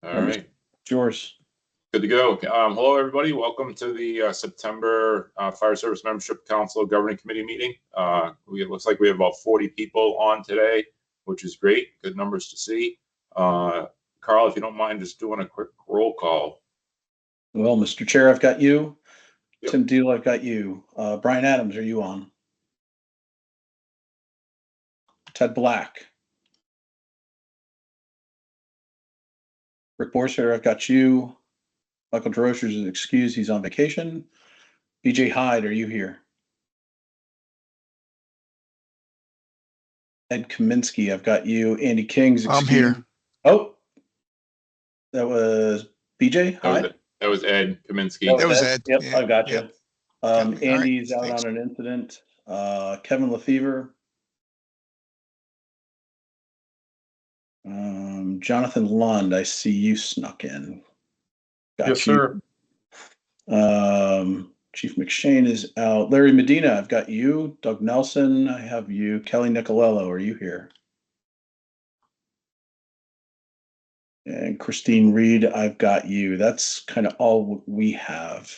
All right. Yours. Good to go. Hello, everybody. Welcome to the September Fire Service Membership Council Governing Committee meeting. It looks like we have about 40 people on today, which is great. Good numbers to see. Carl, if you don't mind just doing a quick roll call. Well, Mr. Chair, I've got you. Yep. Tim Deal, I've got you. Brian Adams, are you on? Ted Black. Rick Borser, I've got you. Michael Desrochers is excused, he's on vacation. BJ Hyde, are you here? Ed Kaminsky, I've got you. Andy King's excused. I'm here. Oh, that was BJ Hyde? That was Ed Kaminsky. That was Ed. Yep, Yeah, I've got you. Got me. Andy's All out right, on an incident. Kevin Lefevre. Jonathan Lund, I see you snuck in. Got Yes, you. sir. Chief McShane is out. Larry Medina, I've got you. Doug Nelson, I have you. Kelly Nicolello, are you here? And Christine Reed, I've got you. That's kind of all we have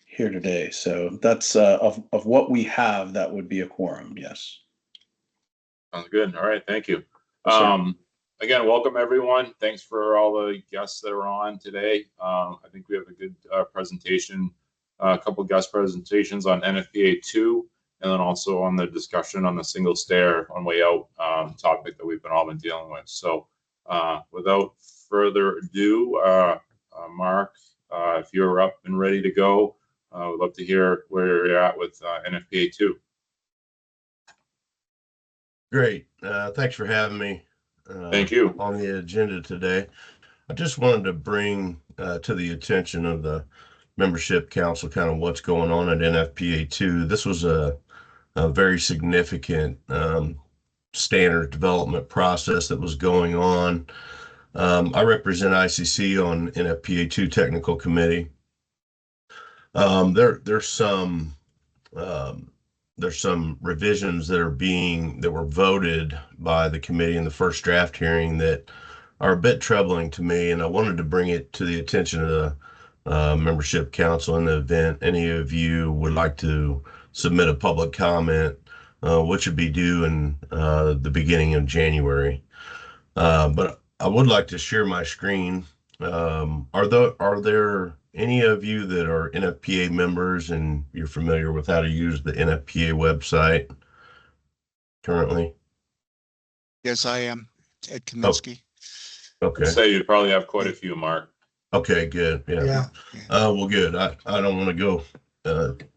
here today. So that's of what we have, that would be a quorum. Yes. Sounds good. All right. Thank you. Yes, Again, welcome everyone. Thanks for all the guests that are on today. I think we have a good presentation, a couple guest presentations on NFPA 2, and then also on the discussion on the single stair on way out topic that we've all been dealing with. So without further ado, Mark, if you're up and ready to go, we'd love to hear where you're at with NFPA 2. Great. Thanks for having me. Thank you. On the agenda today. I just wanted to bring to the attention of the membership council kind of what's going on at NFPA 2. This was a very significant standard development process that was going on. I represent ICC on NFPA 2 technical committee. There's some revisions that were voted by the committee in the first draft hearing that are a bit troubling to me, and I wanted to bring it to the attention of the membership council in the event any of you would like to submit a public comment, which would be due in the beginning of January. But I would like to share my screen. Are there any of you that are NFPA members and you're familiar with how to use the NFPA website currently? Yes, I am. Ed Kaminsky. Okay. I'd say you probably have quite a few, Mark. Okay, good. Yeah. Yeah. Well, good. I don't want to go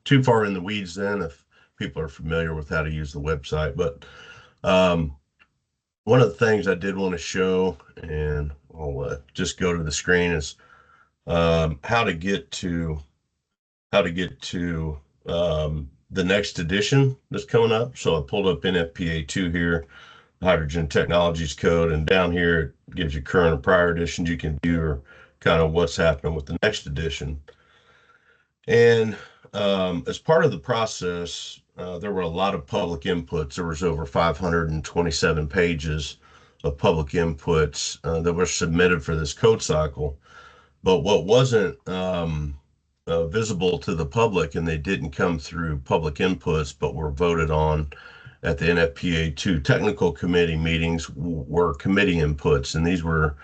too far in the weeds then if people are familiar with how to use the website. But one of the things I did want to show, and I'll just go to the screen, is how to get to the next edition that's coming up. So I pulled up NFPA 2 here, Hydrogen Technologies Code, and down here it gives you current or prior editions you can view, or kind of what's happening with the next edition. And as part of the process, there were a lot of public inputs. There was over 527 pages of public inputs that were submitted for this code cycle. But what wasn't visible to the public, and they didn't come through public inputs, but were voted on at the NFPA 2 technical committee meetings, were committee inputs. And these were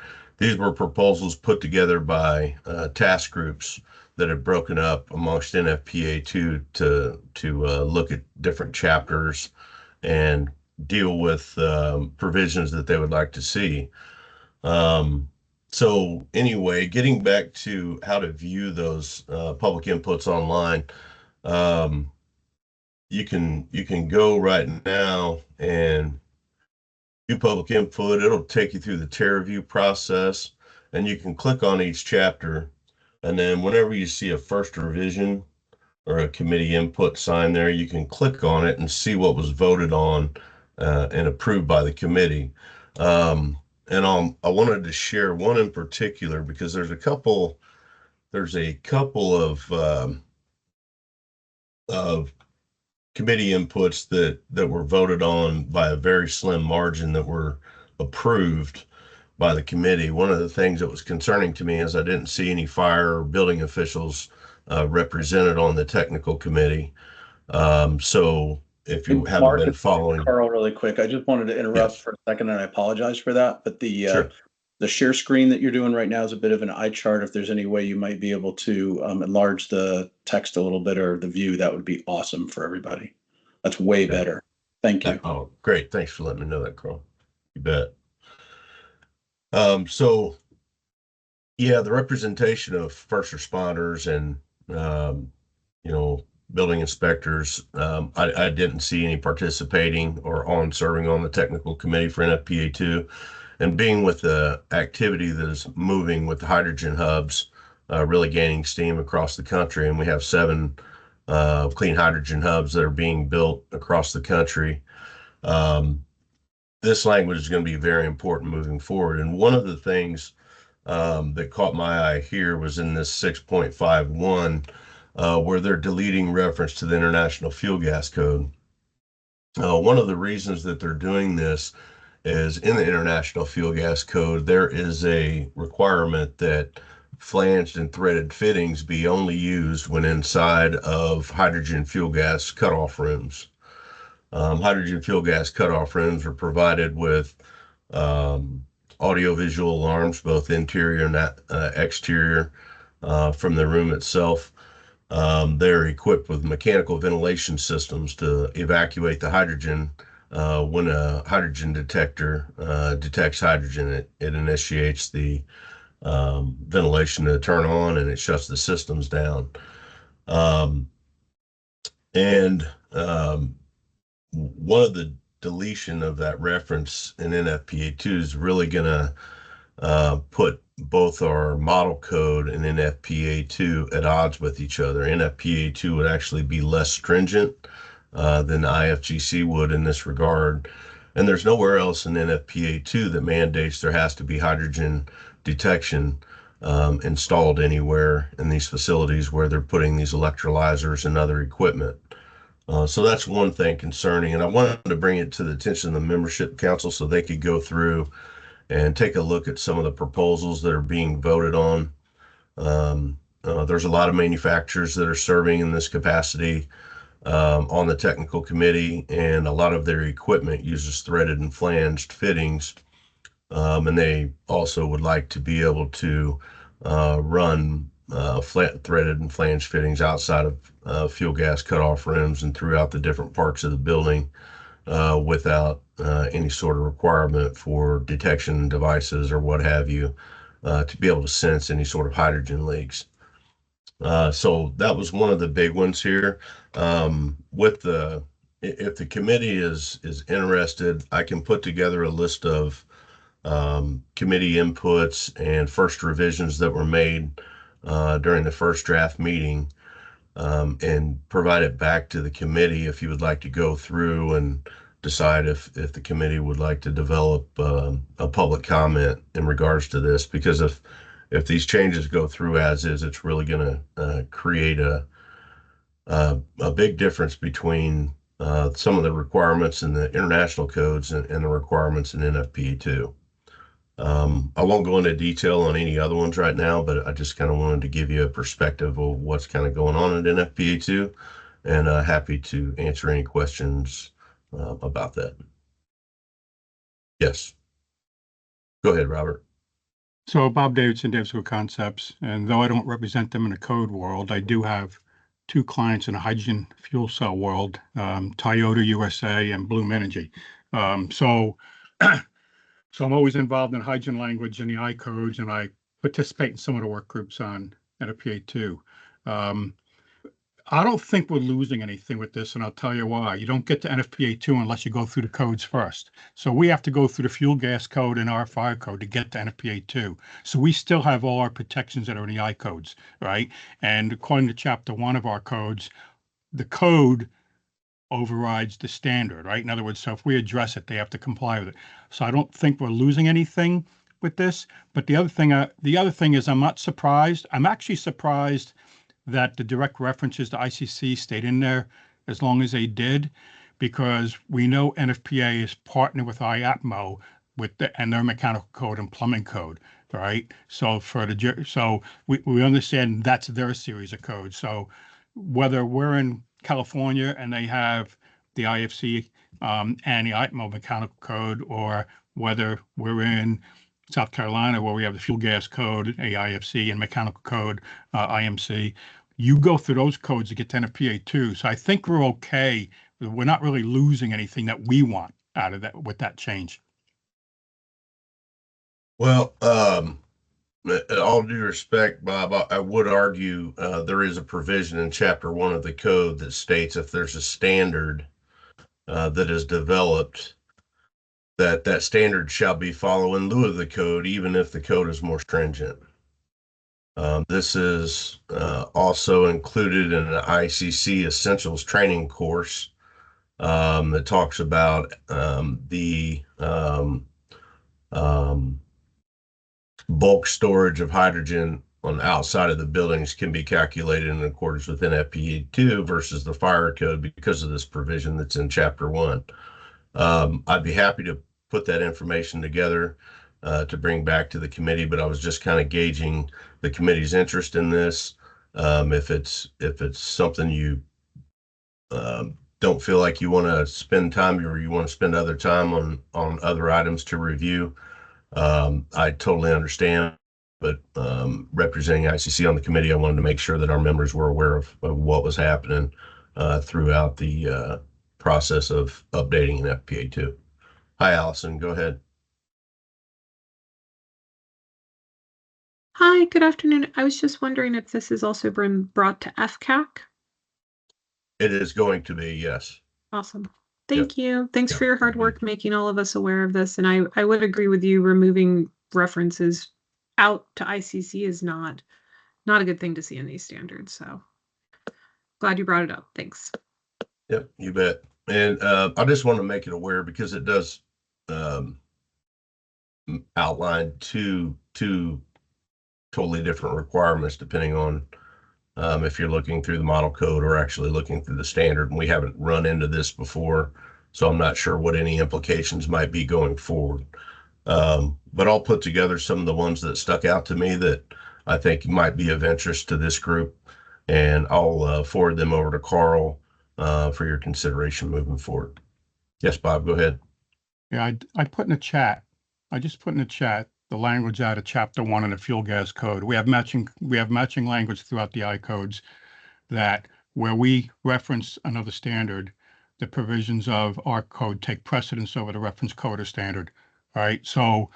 proposals put together by task groups that had broken up amongst NFPA 2 to look at different chapters and deal with provisions that they would like to see. So anyway, getting back to how to view those public inputs online, you can go right now and view public input. It'll take you through the tear review process, and you can click on each chapter. And then whenever you see a first revision or a committee input sign there, you can click on it and see what was voted on and approved by the committee. And I wanted to share one in particular because there's a couple of committee inputs that were voted on by a very slim margin that were approved. by the committee. One of the things that was concerning to me is I didn't see any fire or building officials represented on the technical committee. So if you haven't Mark been and following, Carl, really quick, I just wanted to interrupt Yes. for a second, and I apologize for that, but Sure. the share screen that you're doing right now is a bit of an eye chart. If there's any way you might be able to enlarge the text a little bit or the view, that would be awesome for everybody. That's way Okay. better. Thank you. Oh, great. Thanks for letting me know that, Carl. You bet. So yeah, the representation of first responders and, building inspectors, I didn't see any participating or on serving on the technical committee for NFPA 2. And being with the activity that is moving with the hydrogen hubs, really gaining steam across the country, and we have 7 clean hydrogen hubs that are being built across the country. This language is going to be very important moving forward. And one of the things that caught my eye here was in this 6.51, where they're deleting reference to the International Fuel Gas Code. One of the reasons that they're doing this is in the International Fuel Gas Code, there is a requirement that flanged and threaded fittings be only used when inside of hydrogen fuel gas cutoff rooms. Hydrogen fuel gas cutoff rooms are provided with audio-visual alarms, both interior and exterior, from the room itself. They're equipped with mechanical ventilation systems to evacuate the hydrogen. When a hydrogen detector detects hydrogen, it initiates the ventilation to turn on, and it shuts the systems down. One of the deletion of that reference in NFPA 2 is really going to put both our model code and NFPA 2 at odds with each other. NFPA 2 would actually be less stringent than IFGC would in this regard. And there's nowhere else in NFPA 2 that mandates there has to be hydrogen detection installed anywhere in these facilities where they're putting these electrolyzers and other equipment. So that's one thing concerning, and I wanted to bring it to the attention of the membership council so they could go through and take a look at some of the proposals that are being voted on. There's a lot of manufacturers that are serving in this capacity on the technical committee, and a lot of their equipment uses threaded and flanged fittings, and they also would like to be able to run flat threaded and flange fittings outside of fuel gas cutoff rooms and throughout the different parts of the building without any sort of requirement for detection devices or what have you to be able to sense any sort of hydrogen leaks. So that was one of the big ones here. If the committee is interested, I can put together a list of committee inputs and first revisions that were made during the first draft meeting, and provide it back to the committee if you would like to go through and decide if the committee would like to develop a public comment in regards to this. Because if these changes go through as is, it's really going to create a big difference between some of the requirements in the international codes and the requirements in NFPA 2. I won't go into detail on any other ones right now, but I just kind of wanted to give you a perspective of what's kind of going on at NFPA 2, and happy to answer any questions about that. Yes. Go ahead, Robert. So Bob Davidson, Devsco Concepts, and though I don't represent them in the code world, I do have 2 clients in the hydrogen fuel cell world, Toyota USA and Bloom Energy. So I'm always involved in hydrogen language and the I codes, and I participate in some of the work groups on NFPA 2. I don't think we're losing anything with this, and I'll tell you why. You don't get to NFPA 2 unless you go through the codes first. So we have to go through the fuel gas code and our fire code to get to NFPA 2. So we still have all our protections that are in the I codes, right? And according to chapter 1 of our codes, the code overrides the standard, right? In other words, so if we address it, they have to comply with it. So I don't think we're losing anything with this. But the other thing is, I'm not surprised. I'm actually surprised that the direct references to ICC stayed in there as long as they did, because we know NFPA is partnered with IAPMO and their mechanical code and plumbing code, right? So we understand that's their series of codes. So whether we're in California and they have the IFC and the ITMO mechanical code, or whether we're in South Carolina where we have the fuel gas code, AIFC, and mechanical code, IMC, you go through those codes to get to NFPA 2. So I think we're okay. We're not really losing anything that we want out of that with that change. Well, all due respect, Bob, I would argue there is a provision in Chapter 1 of the code that states if there's a standard that is developed, that standard shall be followed in lieu of the code, even if the code is more stringent. This is also included in an ICC Essentials training course that talks about the bulk storage of hydrogen on the outside of the buildings can be calculated in accordance with NFPA 2 versus the fire code because of this provision that's in Chapter 1. I'd be happy to put that information together to bring back to the committee, but I was just kind of gauging the committee's interest in this. If it's something you don't feel like you want to spend time, or you want to spend other time on other items to review, I totally understand. But representing ICC on the committee, I wanted to make sure that our members were aware of what was happening throughout the process of updating an FPA 2. Hi, Allison, go ahead. Hi, good afternoon. I was just wondering if this has also been brought to FCAC. It is going to be, yes. Awesome. Thank you. Thanks for your hard work making all of us aware of this. And I would agree with you, removing references out to ICC is not a good thing to see in these standards. So glad you brought it up. Thanks. Yep, you bet. And I just want to make it aware because it does outline two totally different requirements depending on if you're looking through the model code or actually looking through the standard. And we haven't run into this before, so I'm not sure what any implications might be going forward. But I'll put together some of the ones that stuck out to me that I think might be of interest to this group, and I'll forward them over to Carl for your consideration moving forward. Yes, Bob, go ahead. Yeah, I put in the chat. I just put in the chat the language out of Chapter 1 in the fuel gas code. We have matching language throughout the I codes that where we reference another standard, the provisions of our code take precedence over the reference code or standard. All right, so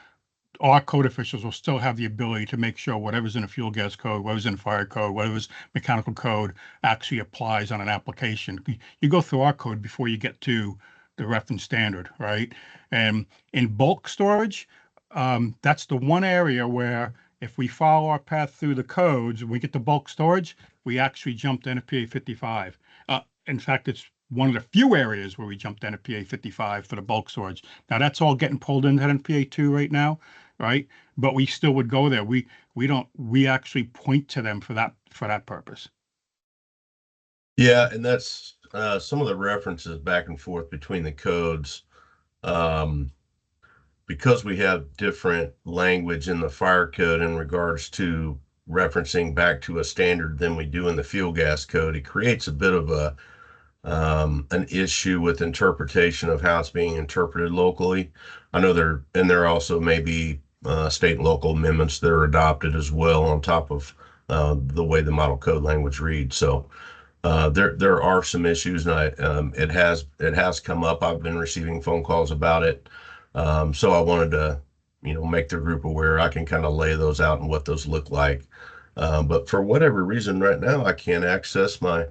our code officials will still have the ability to make sure whatever's in a fuel gas code, whatever's in fire code, whatever's mechanical code actually applies on an application. You go through our code before you get to the reference standard, right? And in bulk storage, that's the one area where if we follow our path through the codes and we get to bulk storage, we actually jump to NFPA 55. In fact, it's one of the few areas where we jumped to NFPA 55 for the bulk storage. Now that's all getting pulled into NFPA 2 right now, right? But we still would go there. We actually point to them for that purpose. Yeah, and that's some of the references back and forth between the codes. Because we have different language in the fire code in regards to referencing back to a standard than we do in the fuel gas code, it creates a bit of an issue with interpretation of how it's being interpreted locally. I know there also may be state and local amendments that are adopted as well on top of the way the model code language reads. So there are some issues, and it has come up. I've been receiving phone calls about it. So I wanted to, make the group aware. I can kind of lay those out and what those look like. But for whatever reason right now, I can't access my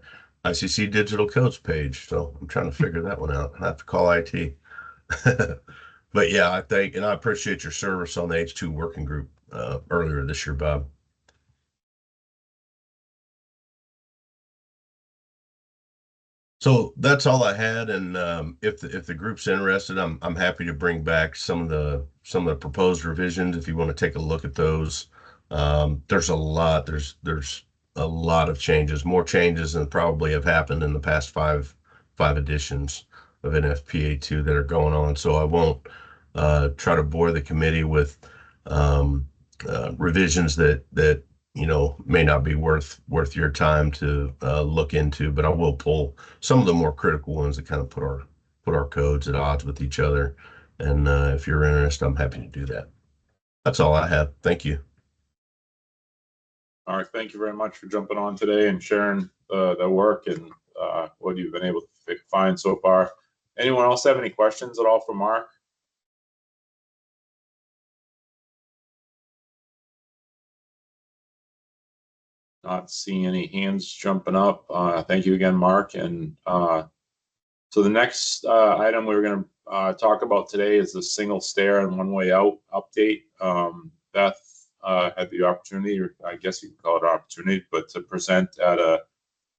ICC digital codes page. So I'm trying to figure that one out. I have to call IT. But yeah, I think, and I appreciate your service on the H2 working group earlier this year, Bob. So that's all I had, and if the group's interested, I'm happy to bring back some of the proposed revisions if you want to take a look at those. There's a lot. There's a lot of changes, more changes than probably have happened in the past five editions of NFPA 2 that are going on. So I won't try to bore the committee with revisions that may not be worth your time to look into, but I will pull some of the more critical ones that kind of put our codes at odds with each other. And if you're interested, I'm happy to do that. That's all I have. Thank you. All right, thank you very much for jumping on today and sharing the work and what you've been able to find so far. Anyone else have any questions at all for Mark? Not seeing any hands jumping up. Thank you again, Mark. And so the next item we're going to talk about today is the single stair and one-way out update. Beth had the opportunity, or I guess you can call it opportunity, but to present at a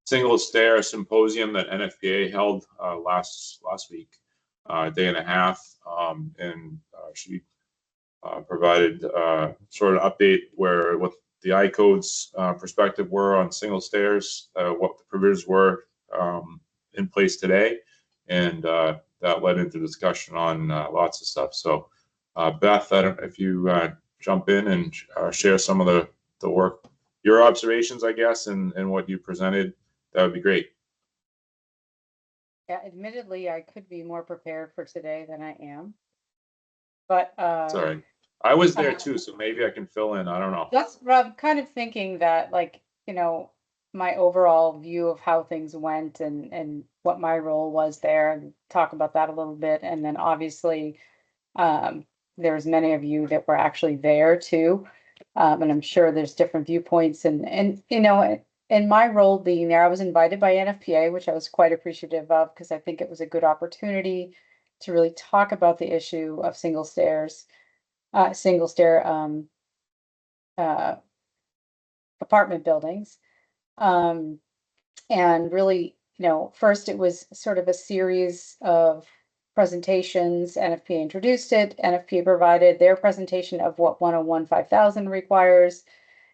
single stair symposium that NFPA held last week, day and a half, and she provided sort of update what the I-codes perspective were on single stairs, what the provisions were in place today, and that led into discussion on lots of stuff. So Beth, I don't know if you jump in and share some of the work, your observations, I guess, and what you presented, that would be great. Yeah, admittedly, I could be more prepared for today than I am. But Sorry, I was there too, so maybe I can fill in. I don't know. that's what I'm kind of thinking, that like, my overall view of how things went and what my role was there, and talk about that a little bit. And then obviously there's many of you that were actually there too. And I'm sure there's different viewpoints, and in my role being there, I was invited by NFPA, which I was quite appreciative of, because I think it was a good opportunity to really talk about the issue of single stair apartment buildings. And really, first it was sort of a series of presentations. NFPA introduced it. NFPA provided their presentation of what 101-5000 requires.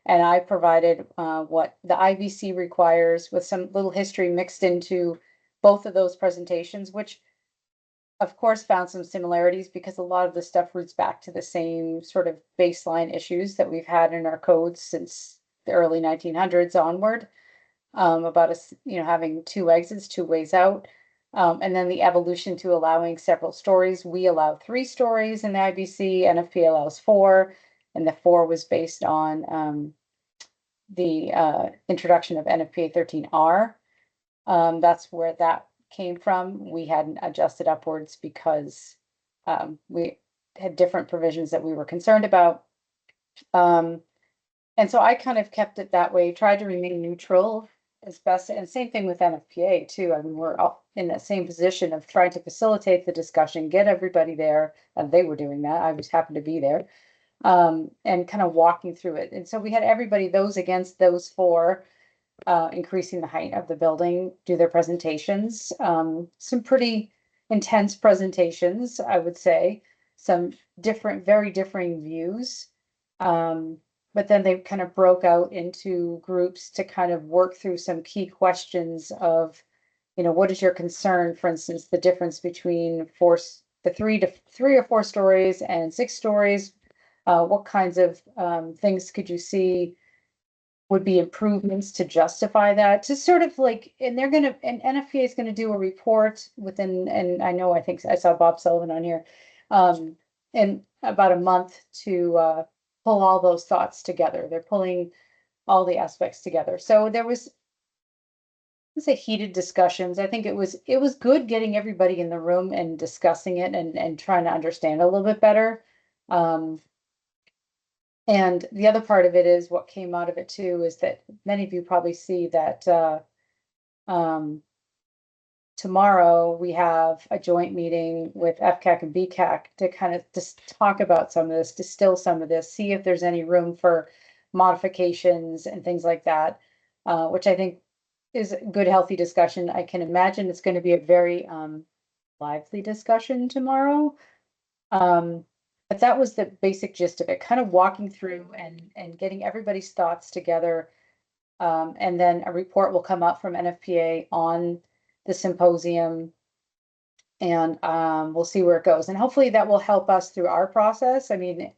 And I provided what the IBC requires, with some little history mixed into both of those presentations, which of course found some similarities, because a lot of the stuff roots back to the same sort of baseline issues that we've had in our codes since the early 1900s onward, about us, having two exits, two ways out. And then the evolution to allowing several stories. We allow 3 stories in the IBC, NFPA allows 4. And the 4 was based on the introduction of NFPA 13R. That's where that came from. We hadn't adjusted upwards because we had different provisions that we were concerned about. And so I kind of kept it that way, tried to remain neutral as best, and same thing with NFPA too. I mean, we're all in that same position of trying to facilitate the discussion, get everybody there, and they were doing that. I just happened to be there. And kind of walking through it. And so we had everybody, those against those 4, increasing the height of the building, do their presentations. Some pretty intense presentations, I would say. Some very differing views. But then they kind of broke out into groups to kind of work through some key questions of, what is your concern? For instance, the difference between 3 or 4 stories and 6 stories. What kinds of things could you see would be improvements to justify that? To sort of like, and NFPA is going to do a report within, and I think I saw Bob Sullivan on here, in about a month to pull all those thoughts together. They're pulling all the aspects together. So there was, let's say, heated discussions. I think it was good getting everybody in the room and discussing it and trying to understand a little bit better. And the other part of it is what came out of it too, is that many of you probably see that tomorrow we have a joint meeting with FCAC and BCAC to kind of just talk about some of this, distill some of this, see if there's any room for modifications and things like that, which I think is a good, healthy discussion. I can imagine it's going to be a very lively discussion tomorrow. But that was the basic gist of it, kind of walking through and getting everybody's thoughts together. And then a report will come out from NFPA on the symposium And we'll see where it goes. And hopefully that will help us through our process. I mean,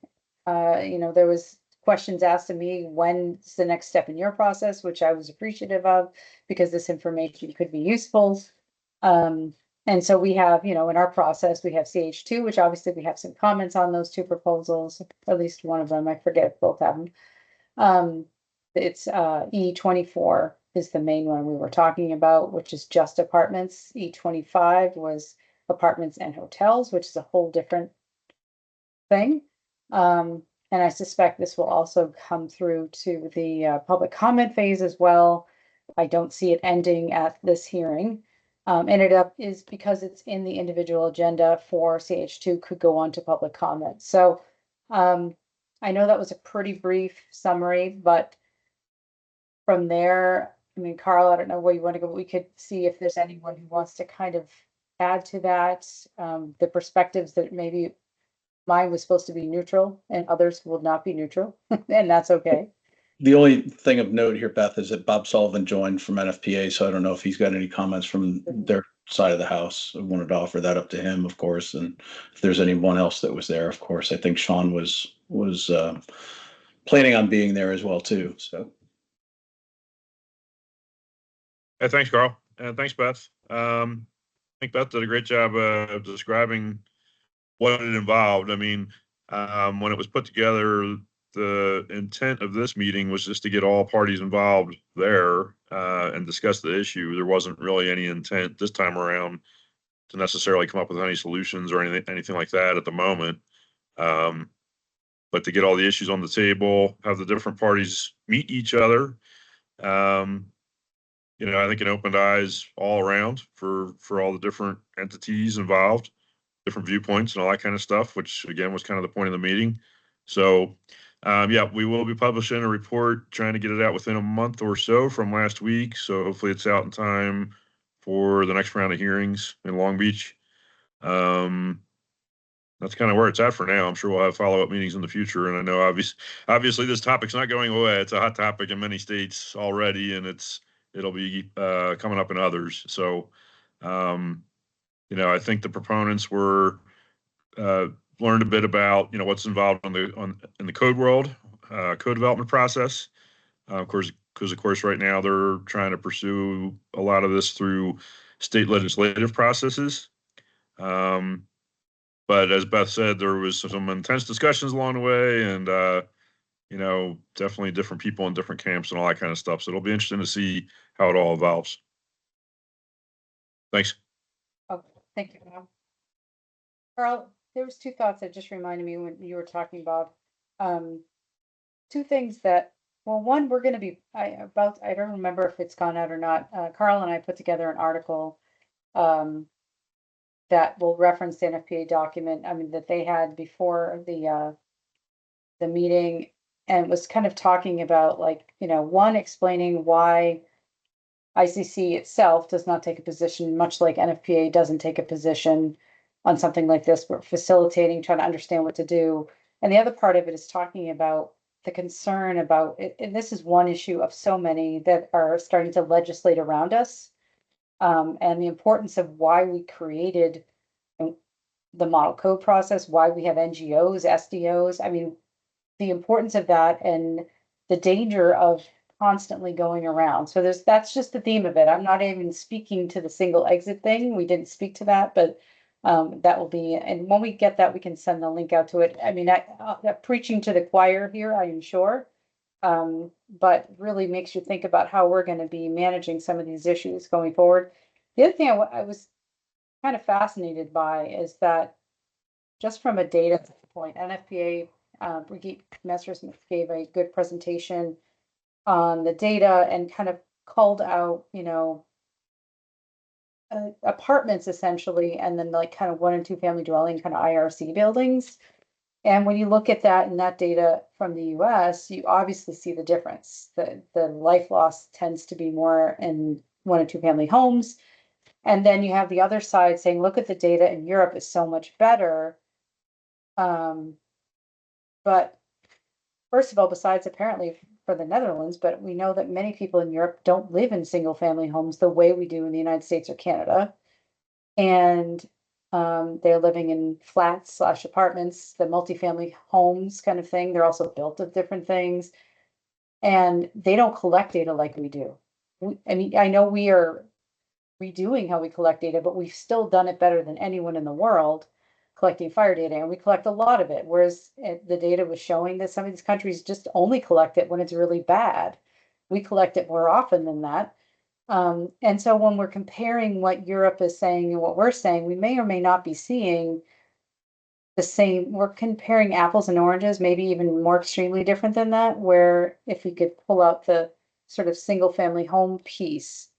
you know, there was questions asked of me, when's the next step in your process, which I was appreciative of because this information could be useful. And so we have, you know, in our process, we have CH2, which obviously we have some comments on those two proposals, at least one of them. I forget if both have them. It's E24 is the main one we were talking about, which is just apartments. E25 was apartments and hotels, which is a whole different thing. And I suspect this will also come through to the public comment phase as well. I don't see it ending at this hearing. And it is because it's in the individual agenda for CH2 could go on to public comment. So I know that was a pretty brief summary, but from there, I mean, Carl, I don't know where you want to go, but we could see if there's anyone who wants to kind of add to that, the perspectives that maybe mine was supposed to be neutral and others will not be neutral, and that's okay. The only thing of note here, Beth, is that Bob Sullivan joined from NFPA, so I don't know if he's got any comments from their side of the house. I wanted to offer that up to him, of course, and if there's anyone else that was there, of course. I think Sean was planning on being there as well too. So, hey, thanks, Carl, and thanks, Beth. I think Beth did a great job of describing what it involved. I mean, when it was put together, the intent of this meeting was just to get all parties involved there and discuss the issue. There wasn't really any intent this time around to necessarily come up with any solutions or anything like that at the moment. But to get all the issues on the table, have the different parties meet each other, you know, I think it opened eyes all around for all the different entities involved, different viewpoints and all that kind of stuff, which again was kind of the point of the meeting. So yeah, we will be publishing a report, trying to get it out within a month or so from last week. So hopefully it's out in time for the next round of hearings in Long Beach. That's kind of where it's at for now. I'm sure we'll have follow-up meetings in the future. And I know obviously this topic's not going away. It's a hot topic in many states already, and it'll be coming up in others. So, you know, I think the proponents were learned a bit about, you know, what's involved in the code world, code development process. Of course, because of course, right now they're trying to pursue a lot of this through state legislative processes. But as Beth said, there was some intense discussions along the way, and you know, definitely different people in different camps and all that kind of stuff. So it'll be interesting to see how it all evolves. Thanks. Oh, thank you, Bob. Carl, there was two thoughts that just reminded me when you were talking about two things that, well, one, we're going to be I don't remember if it's gone out or not. Carl and I put together an article that will reference the NFPA document. I mean, that they had before the meeting, and was kind of talking about, like, you know, one, explaining why ICC itself does not take a position, much like NFPA doesn't take a position on something like this. We're facilitating, trying to understand what to do. And the other part of it is talking about the concern about it. And this is one issue of so many that are starting to legislate around us. And the importance of why we created the model code process, why we have NGOs, SDOs. I mean, the importance of that and the danger of constantly going around. So that's just the theme of it. I'm not even speaking to the single exit thing. We didn't speak to that, but that will be, and when we get that, we can send the link out to it. I mean, preaching to the choir here, I am sure, but really makes you think about how we're going to be managing some of these issues going forward. The other thing I was kind of fascinated by is that just from a data point, NFPA, Brigitte Messersmith gave a good presentation on the data and kind of called out, you know, apartments essentially, and then like kind of 1 and 2 family dwelling kind of IRC buildings. And when you look at that and that data from the US, you obviously see the difference. The life loss tends to be more in 1 and 2 family homes. And then you have the other side saying, look at the data in Europe is so much better. But first of all, besides apparently for the Netherlands, but we know that many people in Europe don't live in single family homes the way we do in the United States or Canada. And They're living in flats / apartments, the multifamily homes kind of thing. They're also built of different things. And they don't collect data like we do. I mean, I know we are redoing how we collect data, but we've still done it better than anyone in the world collecting fire data, and we collect a lot of it. Whereas the data was showing that some of these countries just only collect it when it's really bad. We collect it more often than that. And so when we're comparing what Europe is saying and what we're saying, we may or may not be seeing the same. We're comparing apples and oranges, maybe even more extremely different than that, where if we could pull out the sort of single family home piece,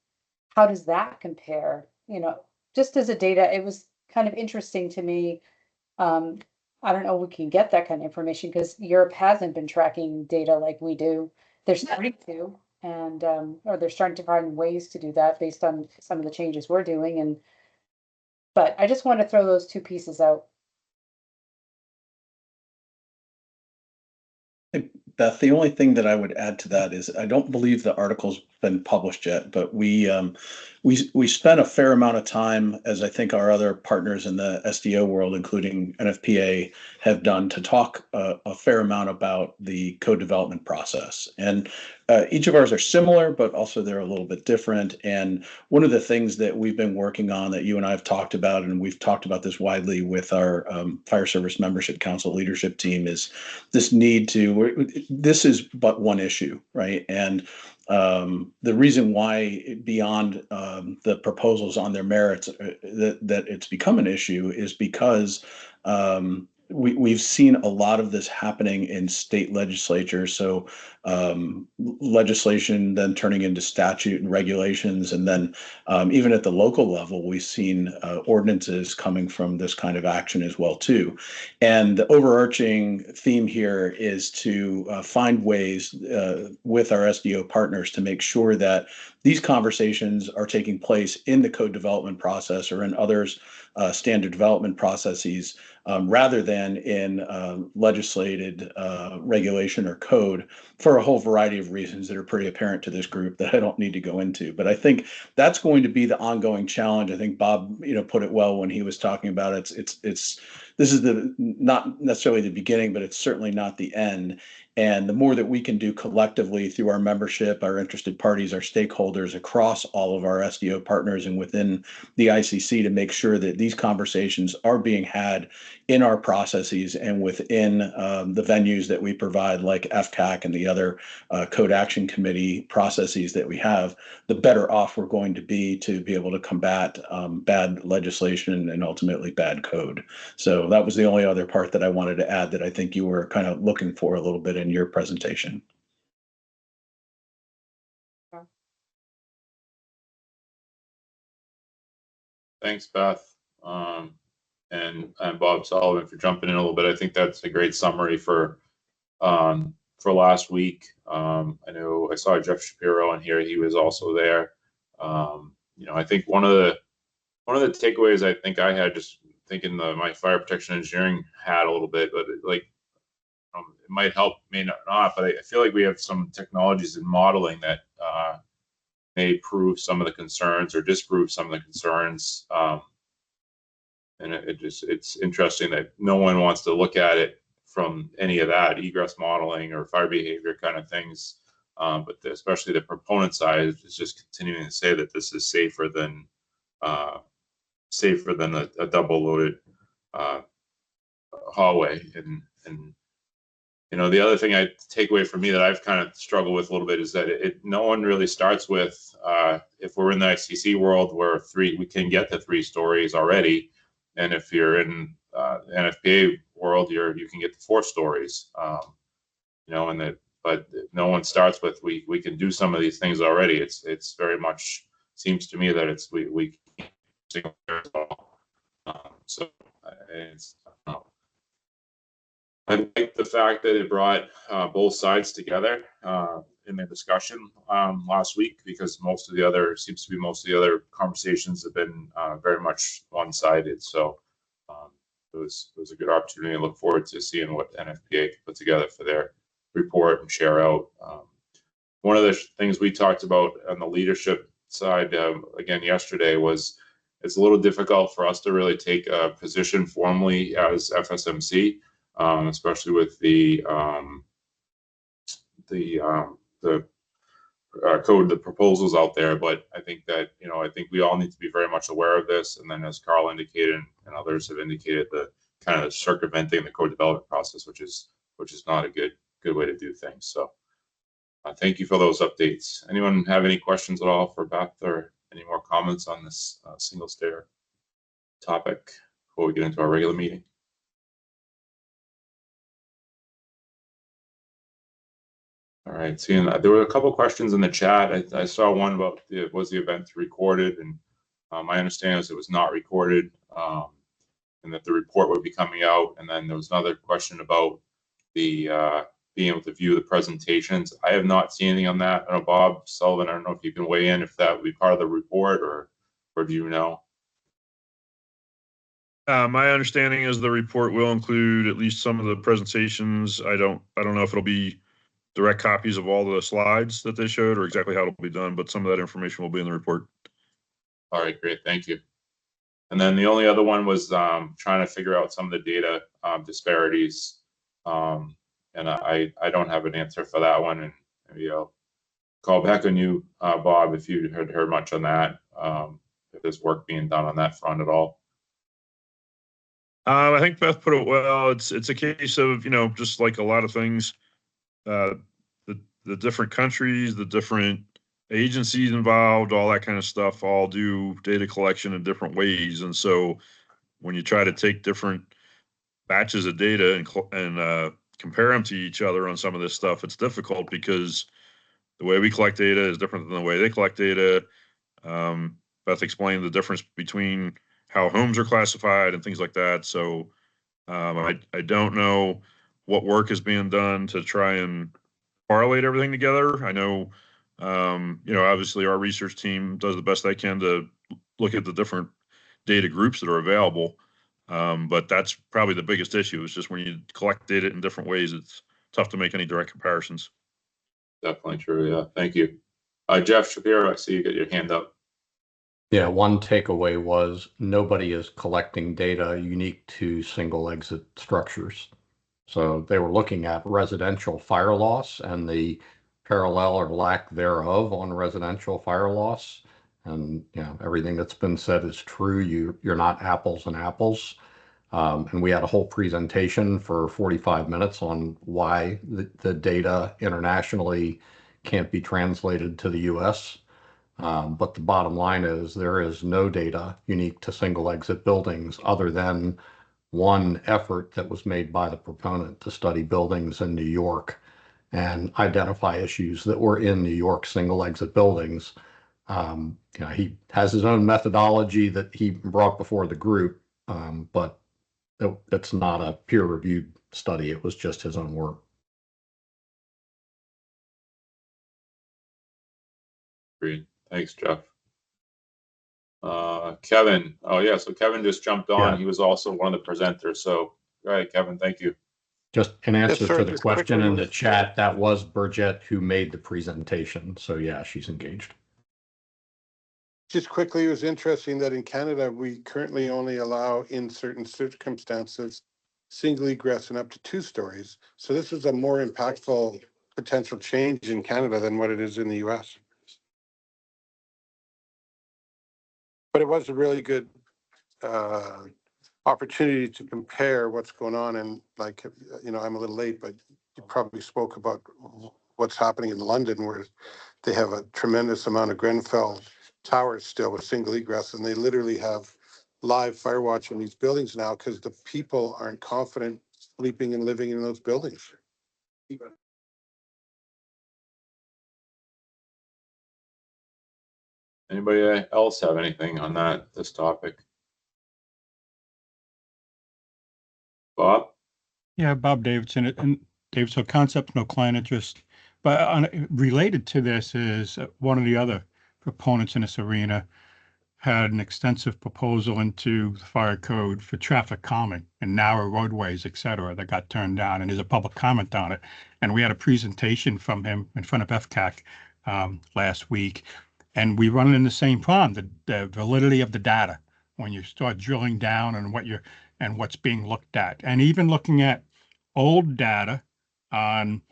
how does that compare? You know, just as a data, it was kind of interesting to me. I don't know if we can get that kind of information because Europe hasn't been tracking data like we do. They're starting to, and or they're starting to find ways to do that based on some of the changes we're doing. And but I just want to throw those two pieces out. Beth, the only thing that I would add to that is I don't believe the article's been published yet, but we spent a fair amount of time, as I think our other partners in the SDO world, including NFPA, have done, to talk a fair amount about the code development process. And each of ours are similar, but also they're a little bit different. And one of the things that we've been working on that you and I have talked about, and we've talked about this widely with our Fire Service Membership Council leadership team, is this need to, this is but one issue, right? And the reason why beyond the proposals on their merits that it's become an issue is because we've seen a lot of this happening in state legislatures. So legislation then turning into statute and regulations. And then even at the local level, we've seen ordinances coming from this kind of action as well, too. And the overarching theme here is to find ways with our SDO partners to make sure that these conversations are taking place in the code development process or in others standard development processes rather than in legislated regulation or code for a whole variety of reasons that are pretty apparent to this group that I don't need to go into. But I think that's going to be the ongoing challenge. I think Bob, put it well when he was talking about it. This is not necessarily the beginning, but it's certainly not the end. And the more that we can do collectively through our membership, our interested parties, our stakeholders across all of our SDO partners and within the ICC to make sure that these conversations are being had in our processes and within the venues that we provide, like FCAC and the other Code Action Committee processes that we have, the better off we're going to be able to combat bad legislation and ultimately bad code. So that was the only other part that I wanted to add that I think you were kind of looking for a little bit in your presentation. Thanks, Beth. And Bob Sullivan for jumping in a little bit. I think that's a great summary for last week. I know I saw Jeff Shapiro in here. He was also there. I think one of the takeaways I think I had just thinking my fire protection engineering hat a little bit, but it might help, may not, but I feel like we have some technologies in modeling that may prove some of the concerns or disprove some of the concerns. And it's interesting that no one wants to look at it from any of that egress modeling or fire behavior kind of things. But especially the proponent side is just continuing to say that this is safer than a double loaded hallway. And the other thing I take away from me that I've kind of struggled with a little bit is that no one really starts with if we're in the ICC world where we can get to 3 stories already. And if you're in the NFPA world, you can get to 4 stories, but no one starts with we can do some of these things already. It's very much seems to me that we so I like the fact that it brought both sides together in the discussion last week, because most of the other conversations have been very much one-sided. So it was a good opportunity. I look forward to seeing what NFPA can put together for their report and share out. One of the things we talked about on the leadership side again yesterday was, it's a little difficult for us to really take a position formally as FSMC, especially with the code, the proposals out there. But I think that, I think we all need to be very much aware of this. And then, as Carl indicated and others have indicated, the kind of circumventing the code development process, which is not a good way to do things. So thank you for those updates. Anyone have any questions at all for Beth, or any more comments on this single stair topic before we get into our regular meeting? All right, seeing that there were a couple questions in the chat. I saw one about was the event recorded, and my understanding is it was not recorded, and that the report would be coming out. And then there was another question about the being able to view the presentations. I have not seen anything on that. I know Bob Sullivan, I don't know if you can weigh in if that would be part of the report, or do you know? My understanding is the report will include at least some of the presentations. I don't know if it'll be direct copies of all the slides that they showed or exactly how it'll be done, but some of that information will be in the report. All right, great, thank you. And then the only other one was trying to figure out some of the data disparities. And I don't have an answer for that one, and maybe I'll call back on you, Bob, if you had heard much on that, if there's work being done on that front at all. I think Beth put it well. It's a case of, just like a lot of things, the different countries, the different agencies involved, all that kind of stuff, all do data collection in different ways. And so when you try to take different batches of data and compare them to each other on some of this stuff, it's difficult because the way we collect data is different than the way they collect data. Beth explained the difference between how homes are classified and things like that. So I don't know what work is being done to try and correlate everything together. I know, obviously our research team does the best they can to look at the different data groups that are available. But that's probably the biggest issue, is just when you collect data in different ways, it's tough to make any direct comparisons. Definitely true, yeah, thank you. Jeff Shapiro, I see you got your hand up. Yeah, one takeaway was nobody is collecting data unique to single exit structures. So they were looking at residential fire loss and the parallel or lack thereof on residential fire loss. And everything that's been said is true. You're not apples and apples. And we had a whole presentation for 45 minutes on why the data internationally can't be translated to the US. But the bottom line is there is no data unique to single exit buildings other than one effort that was made by the proponent to study buildings in New York and identify issues that were in New York single exit buildings. He has his own methodology that he brought before the group, but it's not a peer-reviewed study. It was just his own work. Great, thanks, Jeff. Kevin, oh yeah, so Kevin just jumped on. Yeah. He was also one of the presenters. So go ahead, Kevin, thank you. Just an answer sir, to the just question quickly. in the chat, that was Burgett who made the presentation. So yeah, she's engaged. Just quickly, it was interesting that in Canada, we currently only allow, in certain circumstances, single egress and up to 2 stories. So this is a more impactful potential change in Canada than what it is in the US. But it was a really good opportunity to compare what's going on. And like, I'm a little late, but you probably spoke about what's happening in London, where they have a tremendous amount of Grenfell towers still with single egress, and they literally have live fire watch in these buildings now because the people aren't confident sleeping and living in those buildings. Anybody else have anything on this topic? Bob? Yeah, Bob Davidson, and Dave, so concept, no client interest. But related to this is one of the other proponents in this arena had an extensive proposal into the fire code for traffic calming and narrow roadways, et cetera, that got turned down. And there's a public comment on it. And we had a presentation from him in front of FCAC last week. And we run in the same problem, the validity of the data. when you start drilling down and what's being looked at, and even looking at old data on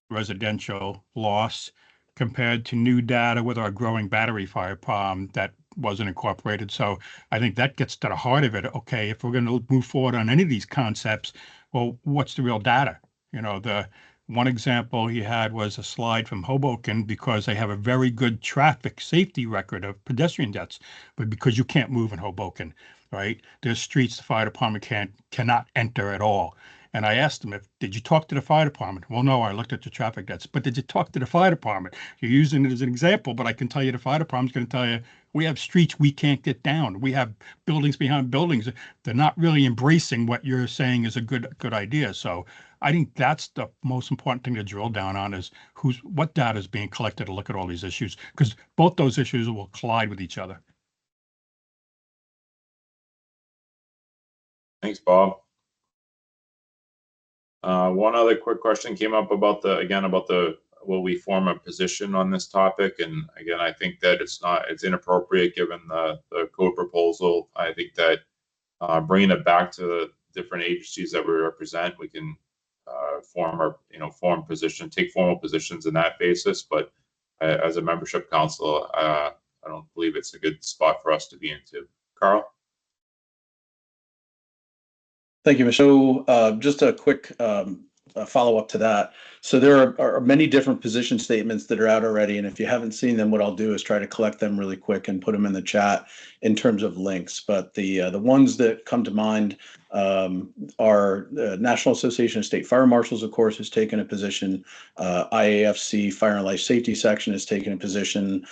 residential loss compared to new data with our growing battery fire problem that wasn't incorporated. So I think that gets to the heart of it. Okay, if we're going to move forward on any of these concepts, well, what's the real data? You know, the one example he had was a slide from Hoboken because they have a very good traffic safety record of pedestrian deaths, but because you can't move in Hoboken, right? There's streets the fire department cannot enter at all. And I asked him, did you talk to the fire department? Well, no, I looked at the traffic deaths, but did you talk to the fire department? You're using it as an example, but I can tell you the fire department's going to tell you, we have streets we can't get down. We have buildings behind buildings. They're not really embracing what you're saying is a good idea. So I think that's the most important thing to drill down on is what data is being collected to look at all these issues, because both those issues will collide with each other. Thanks, Bob. One other quick question came up about will we form a position on this topic? And again, I think that it's inappropriate given the code proposal. I think that bringing it back to the different agencies that we represent, we can take formal positions in that basis. But as a membership council, I don't believe it's a good spot for us to be into. Carl? Thank you, Michelle. Just a quick follow-up to that. So there are many different position statements that are out already, and if you haven't seen them, what I'll do is try to collect them really quick and put them in the chat in terms of links. But the ones that come to mind are the National Association of State Fire Marshals, of course, has taken a position. IAFC Fire and Life Safety Section has taken a position.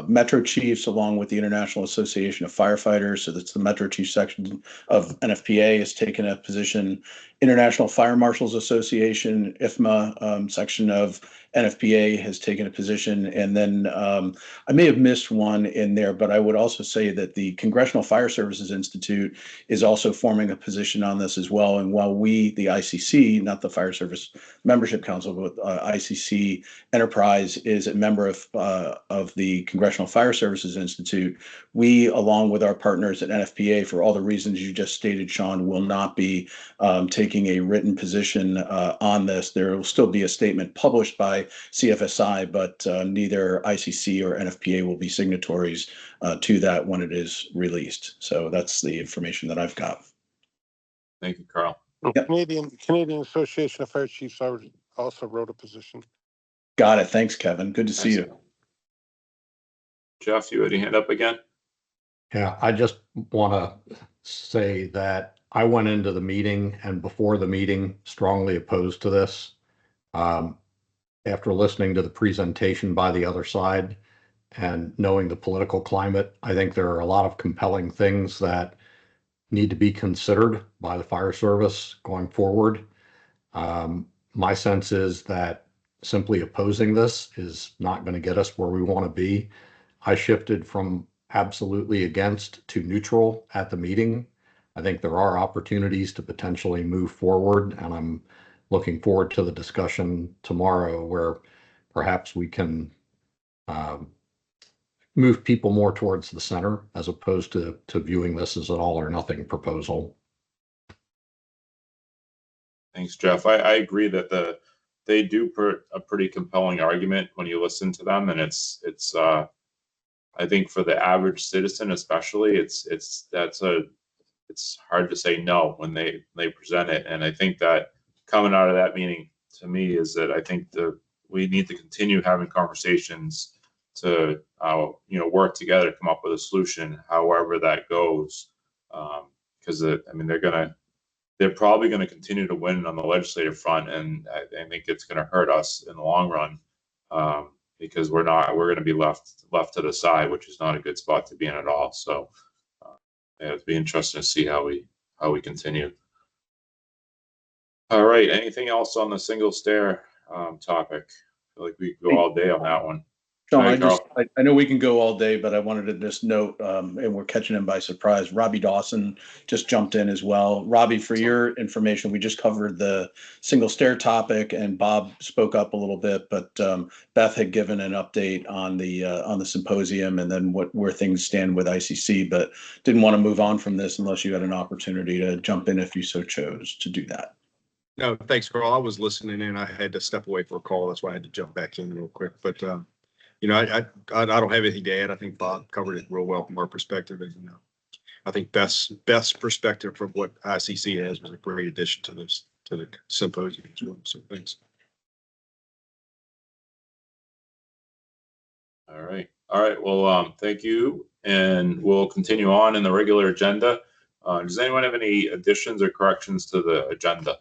Metro Chiefs, along with the International Association of Firefighters, so that's the Metro Chief section of NFPA, has taken a position. International Fire Marshals Association, IFMA section of NFPA has taken a position. And then I may have missed one in there, but I would also say that the Congressional Fire Services Institute is also forming a position on this as well. And while we, the ICC, not the Fire Service Membership Council, but ICC Enterprise is a member of the Congressional Fire Services Institute, we, along with our partners at NFPA, for all the reasons you just stated, Sean, will not be taking a written position on this. There will still be a statement published by CFSI, but neither ICC or NFPA will be signatories to that when it is released. So that's the information that I've got. Thank you, Carl. Yep. Canadian Association of Fire Chiefs also wrote a position. Got it. Thanks, Kevin. Good to see you. Jeff, you had your hand up again? Yeah, I just want to say that I went into the meeting and before the meeting strongly opposed to this. After listening to the presentation by the other side and knowing the political climate, I think there are a lot of compelling things that need to be considered by the fire service going forward. My sense is that simply opposing this is not going to get us where we want to be. I shifted from absolutely against to neutral at the meeting. I think there are opportunities to potentially move forward, and I'm looking forward to the discussion tomorrow where perhaps we can move people more towards the center as opposed to viewing this as an all or nothing proposal. Thanks, Jeff. I agree that they do put a pretty compelling argument when you listen to them, and it's I think for the average citizen, especially, it's hard to say no when they present it. And I think that coming out of that meeting to me is that I think we need to continue having conversations to work together to come up with a solution, however that goes. Because they're probably going to continue to win on the legislative front, and I think it's going to hurt us in the long run. Because we're going to be left to the side, which is not a good spot to be in at all. So it'll be interesting to see how we continue. All right. Anything else on the single stair topic? I feel like we could go all day on that one. Sean, Hi, Carl. I know we can go all day, but I wanted to just note, and we're catching him by surprise. Robbie Dawson just jumped in as well. Robbie, for your information, we just covered the single stair topic, and Bob spoke up a little bit, but Beth had given an update on the symposium and then where things stand with ICC, but didn't want to move on from this unless you had an opportunity to jump in if you so chose to do that. No, thanks, Carl. I was listening in. I had to step away for a call. That's why I had to jump back in real quick. But you know, I don't have anything to add. I think Bob covered it real well from our perspective. And you know, I think Beth's perspective from what ICC has was a great addition to the symposium as well. So thanks. All right. Well, thank you, and we'll continue on in the regular agenda. Does anyone have any additions or corrections to the agenda?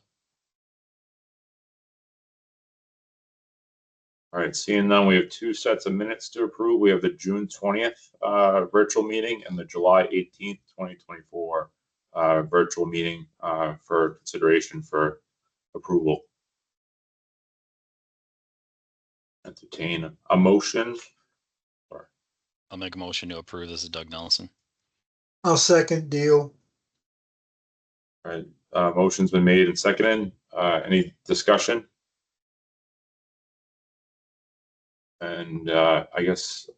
All right, seeing none, we have two sets of minutes to approve. We have the June 20th virtual meeting and the July 18th, 2024 virtual meeting for consideration for approval. Entertain a motion. I'll make a motion to approve. This is Doug Nelson. I'll second. Deal. All right, motion's been made and seconded. Any discussion? And I guess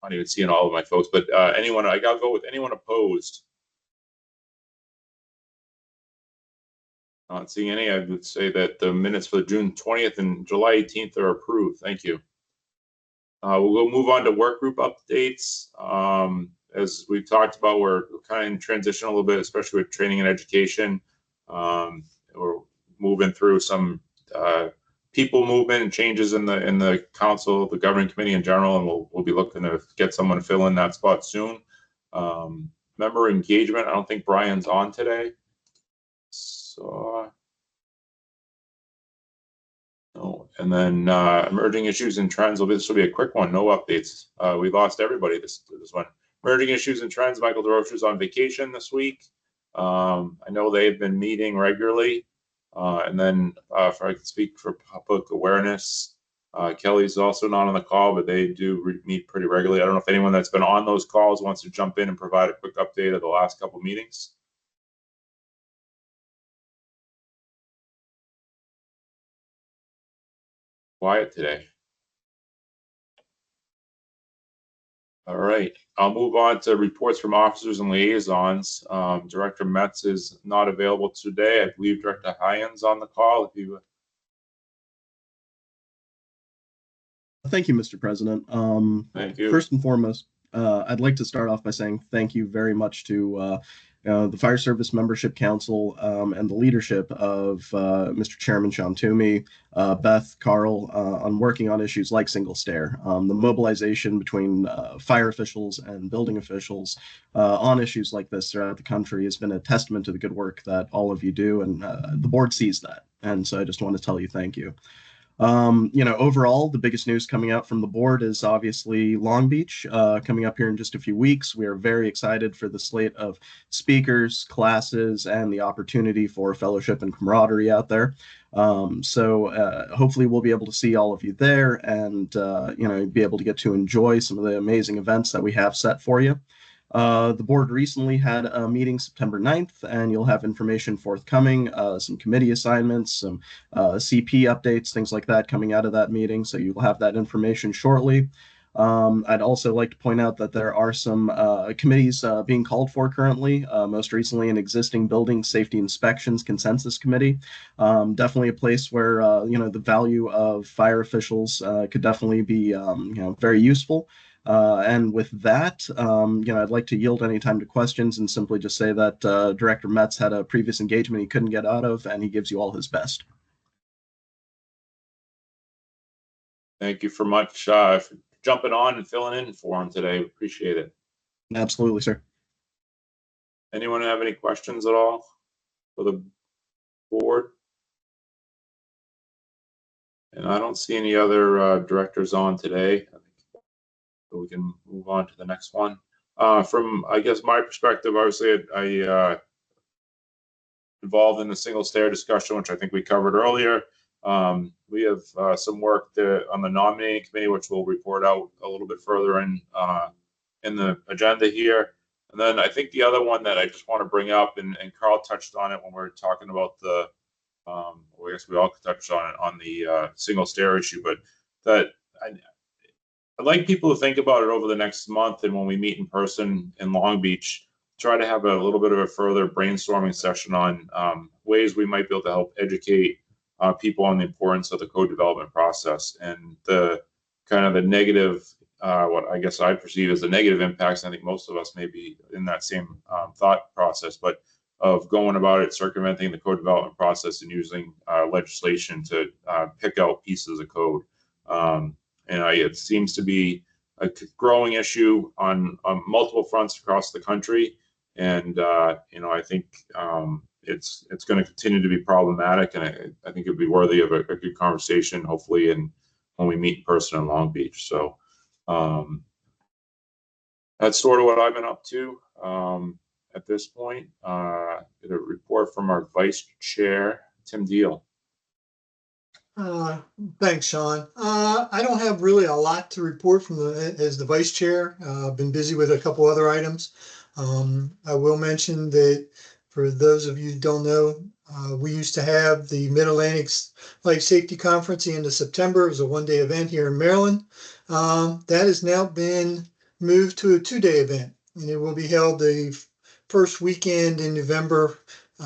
I'm not even seeing all of my folks, but anyone, I gotta go with anyone opposed. Not seeing any. I would say that the minutes for June 20th and July 18th are approved. Thank you. We'll move on to work group updates. As we've talked about, we're kind of in transition a little bit, especially with training and education. We're moving through some people movement and changes in the council, the governing committee in general, and we'll be looking to get someone to fill in that spot soon. Member engagement, I don't think Brian's on today. So no. And then emerging issues and trends. This will be a quick one. No updates. We lost everybody this one. Emerging issues and trends. Michael Desrochers on vacation this week. I know they've been meeting regularly. And then if I could speak for public awareness, Kelly's also not on the call, but they do meet pretty regularly. I don't know if anyone that's been on those calls wants to jump in and provide a quick update of the last couple meetings. Quiet today. All right, I'll move on to reports from officers and liaisons. Director Metz is not available today. I believe Director Hyens on the call. If you Thank you, Mr. President. Thank you. First and foremost, I'd like to start off by saying thank you very much to the Fire Service Membership Council and the leadership of Mr. Chairman Sean Toomey, Beth, Carl, on working on issues like single stair. The mobilization between fire officials and building officials on issues like this throughout the country has been a testament to the good work that all of you do, and the board sees that. And so I just want to tell you thank you. Overall, the biggest news coming out from the board is obviously Long Beach coming up here in just a few weeks. We are very excited for the slate of speakers, classes, and the opportunity for fellowship and camaraderie out there. So hopefully we'll be able to see all of you there and, be able to get to enjoy some of the amazing events that we have set for you. The board recently had a meeting September 9th, and you'll have information forthcoming, some committee assignments, some CP updates, things like that coming out of that meeting. So you'll have that information shortly. I'd also like to point out that there are some committees being called for currently, most recently an existing building safety inspections consensus committee. Definitely a place where, the value of fire officials could definitely be, very useful. And with that, I'd like to yield any time to questions and simply just say that Director Metz had a previous engagement he couldn't get out of, and he gives you all his best. Thank you for much for jumping on and filling in for him today. We appreciate it. Absolutely, sir. Anyone have any questions at all for the board? And I don't see any other directors on today. So we can move on to the next one. From, I guess, my perspective, obviously, I involved in the single stair discussion, which I think we covered earlier. We have some work there on the nominating committee, which we'll report out a little bit further in the agenda here. And then I think the other one that I just want to bring up, and Carl touched on it when we were talking about the, well, I guess we all touched on it on the single stair issue, but that I'd like people to think about it over the next month, and when we meet in person in Long Beach, try to have a little bit of a further brainstorming session on ways we might be able to help educate people on the importance of the code development process and the kind of the negative, what I guess I perceive as the negative impacts. I think most of us may be in that same thought process, but of going about it, circumventing the code development process and using legislation to pick out pieces of code. It seems to be a growing issue on multiple fronts across the country, and I think it's going to continue to be problematic, and I think it'd be worthy of a good conversation, hopefully, and when we meet in person in Long Beach. So that's sort of what I've been up to at this point. Get a report from our vice chair, Tim Deal. Thanks, Sean. I don't have really a lot to report as the vice chair. I've been busy with a couple other items. I will mention that for those of you who don't know, we used to have the Mid-Atlantic Life Safety Conference the end of September. It was a one-day event here in Maryland. That has now been moved to a two-day event, and it will be held the first weekend in November,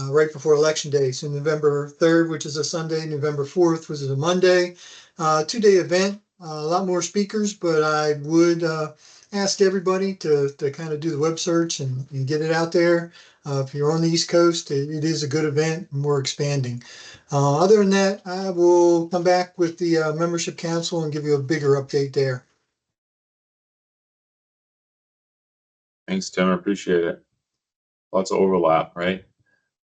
right before Election Day. So November 3rd, which is a Sunday, November 4th, which is a Monday. Two-day event, a lot more speakers, but I would ask everybody to kind of do the web search and get it out there. If you're on the East Coast, it is a good event, and we're expanding. Other than that, I will come back with the membership council and give you a bigger update there. Thanks, Tim. I appreciate it. Lots of overlap, right?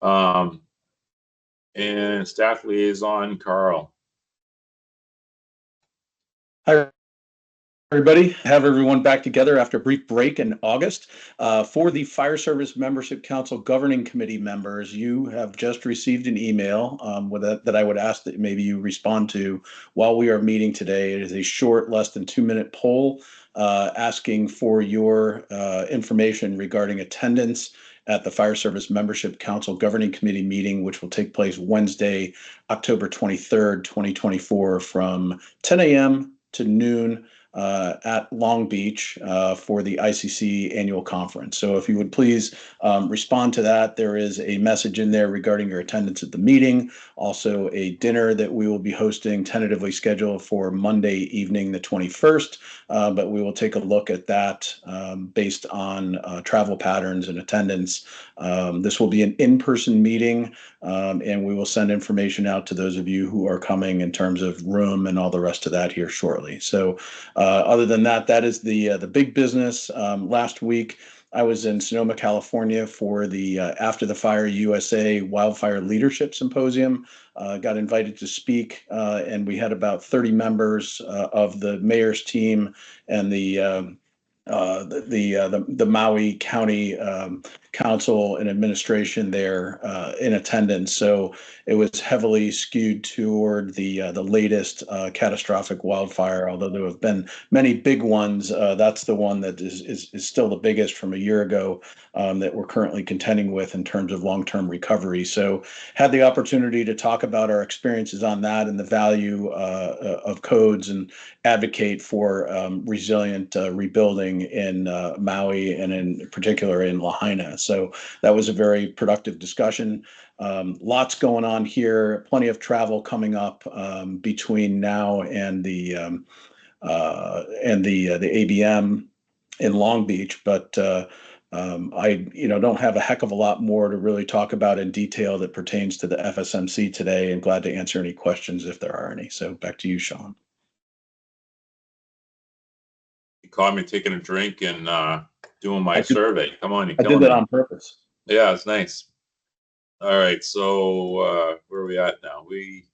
And staff liaison, Carl. Hi, everybody. Have everyone back together after a brief break in August. For the Fire Service Membership Council Governing Committee members, you have just received an email that I would ask that maybe you respond to while we are meeting today. It is a short, less than 2-minute poll asking for your information regarding attendance at the Fire Service Membership Council Governing Committee meeting, which will take place Wednesday, October 23rd, 2024, from 10 a.m. to noon at Long Beach for the ICC annual conference. So if you would please respond to that. There is a message in there regarding your attendance at the meeting. Also a dinner that we will be hosting, tentatively scheduled for Monday evening, the 21st. But we will take a look at that based on travel patterns and attendance. This will be an in-person meeting, and we will send information out to those of you who are coming in terms of room and all the rest of that here shortly. So other than that, that is the big business. Last week, I was in Sonoma, California for the After the Fire USA Wildfire Leadership Symposium. Got invited to speak, and we had about 30 members of the mayor's team and the Maui County Council and administration there in attendance. So it was heavily skewed toward the latest catastrophic wildfire. Although there have been many big ones, that's the one that is still the biggest from a year ago that we're currently contending with in terms of long-term recovery. So had the opportunity to talk about our experiences on that and the value of codes and advocate for resilient rebuilding in Maui and in particular in Lahaina. So that was a very productive discussion. Lots going on here, plenty of travel coming up between now and the ABM in Long Beach, but I don't have a heck of a lot more to really talk about in detail that pertains to the FSMC today, and glad to answer any questions if there are any. So back to you, Sean. You caught me taking a drink and doing my survey. Come on, I did that on purpose. Yeah, it's nice. All right, so where are we at now? We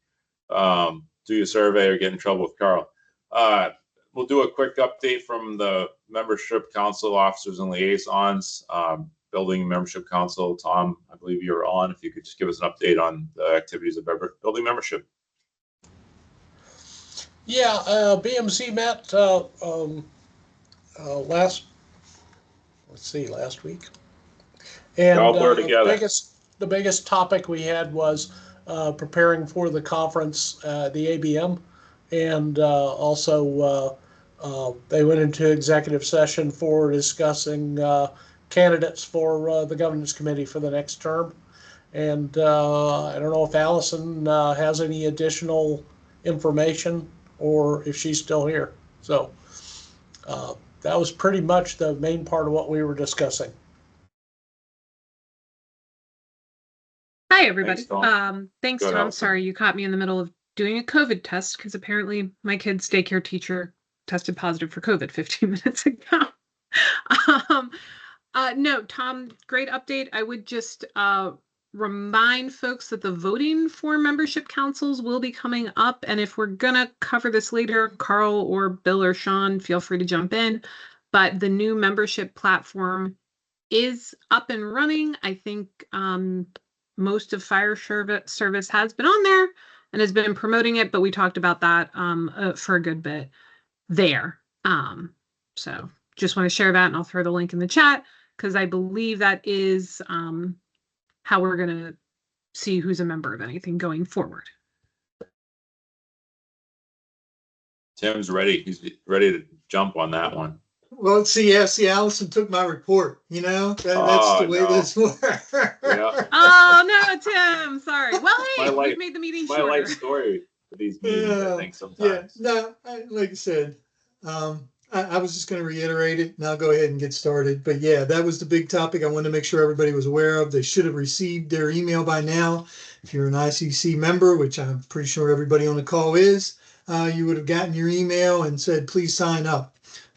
do your survey or get in trouble with Carl. We'll do a quick update from the membership council officers and liaisons. Building membership council, Tom, I believe you're on. If you could just give us an update on the activities of building membership. Yeah, BMC met last week. And Y'all blur together. the biggest topic we had was preparing for the conference, the ABM, and also they went into executive session for discussing candidates for the governance committee for the next term. And I don't know if Allison has any additional information or if she's still here. So that was pretty much the main part of what we were discussing. Hi, everybody. Thanks, Tom. Thanks, Go ahead, Tom. Allison. Sorry, you caught me in the middle of doing a COVID test because apparently my kid's daycare teacher tested positive for COVID 15 minutes ago. No, Tom, great update. I would just remind folks that the voting for membership councils will be coming up. And if we're going to cover this later, Carl or Bill or Sean, feel free to jump in. But the new membership platform is up and running. I think most of fire service has been on there and has been promoting it, but we talked about that for a good bit there. So just want to share that, and I'll throw the link in the chat because I believe that is how we're going to see who's a member of anything going forward. Tim's ready. He's ready to jump on that one. Well, see, Allison took my report, that's the way this works. Yeah. Oh, no, Tim, sorry. Well, hey, we've made the meeting my shorter. life story for these meetings, I think, sometimes. Yeah, no, like I said, I was just going to reiterate it, and I'll go ahead and get started. But yeah, that was the big topic I wanted to make sure everybody was aware of. They should have received their email by now. If you're an ICC member, which I'm pretty sure everybody on the call is, you would have gotten your email and said, please sign up.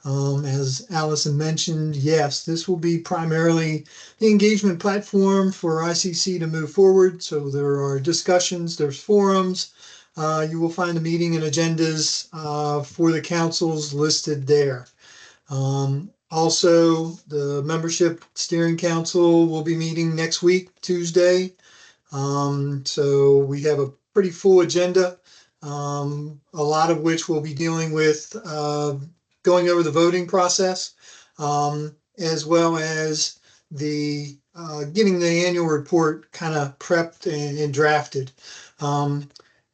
As Allison mentioned, yes, this will be primarily the engagement platform for ICC to move forward. So there are discussions, there's forums. You will find the meeting and agendas for the councils listed there. Also, the membership steering council will be meeting next week, Tuesday. So we have a pretty full agenda, a lot of which we'll be dealing with going over the voting process, as well as the getting the annual report kind of prepped and drafted.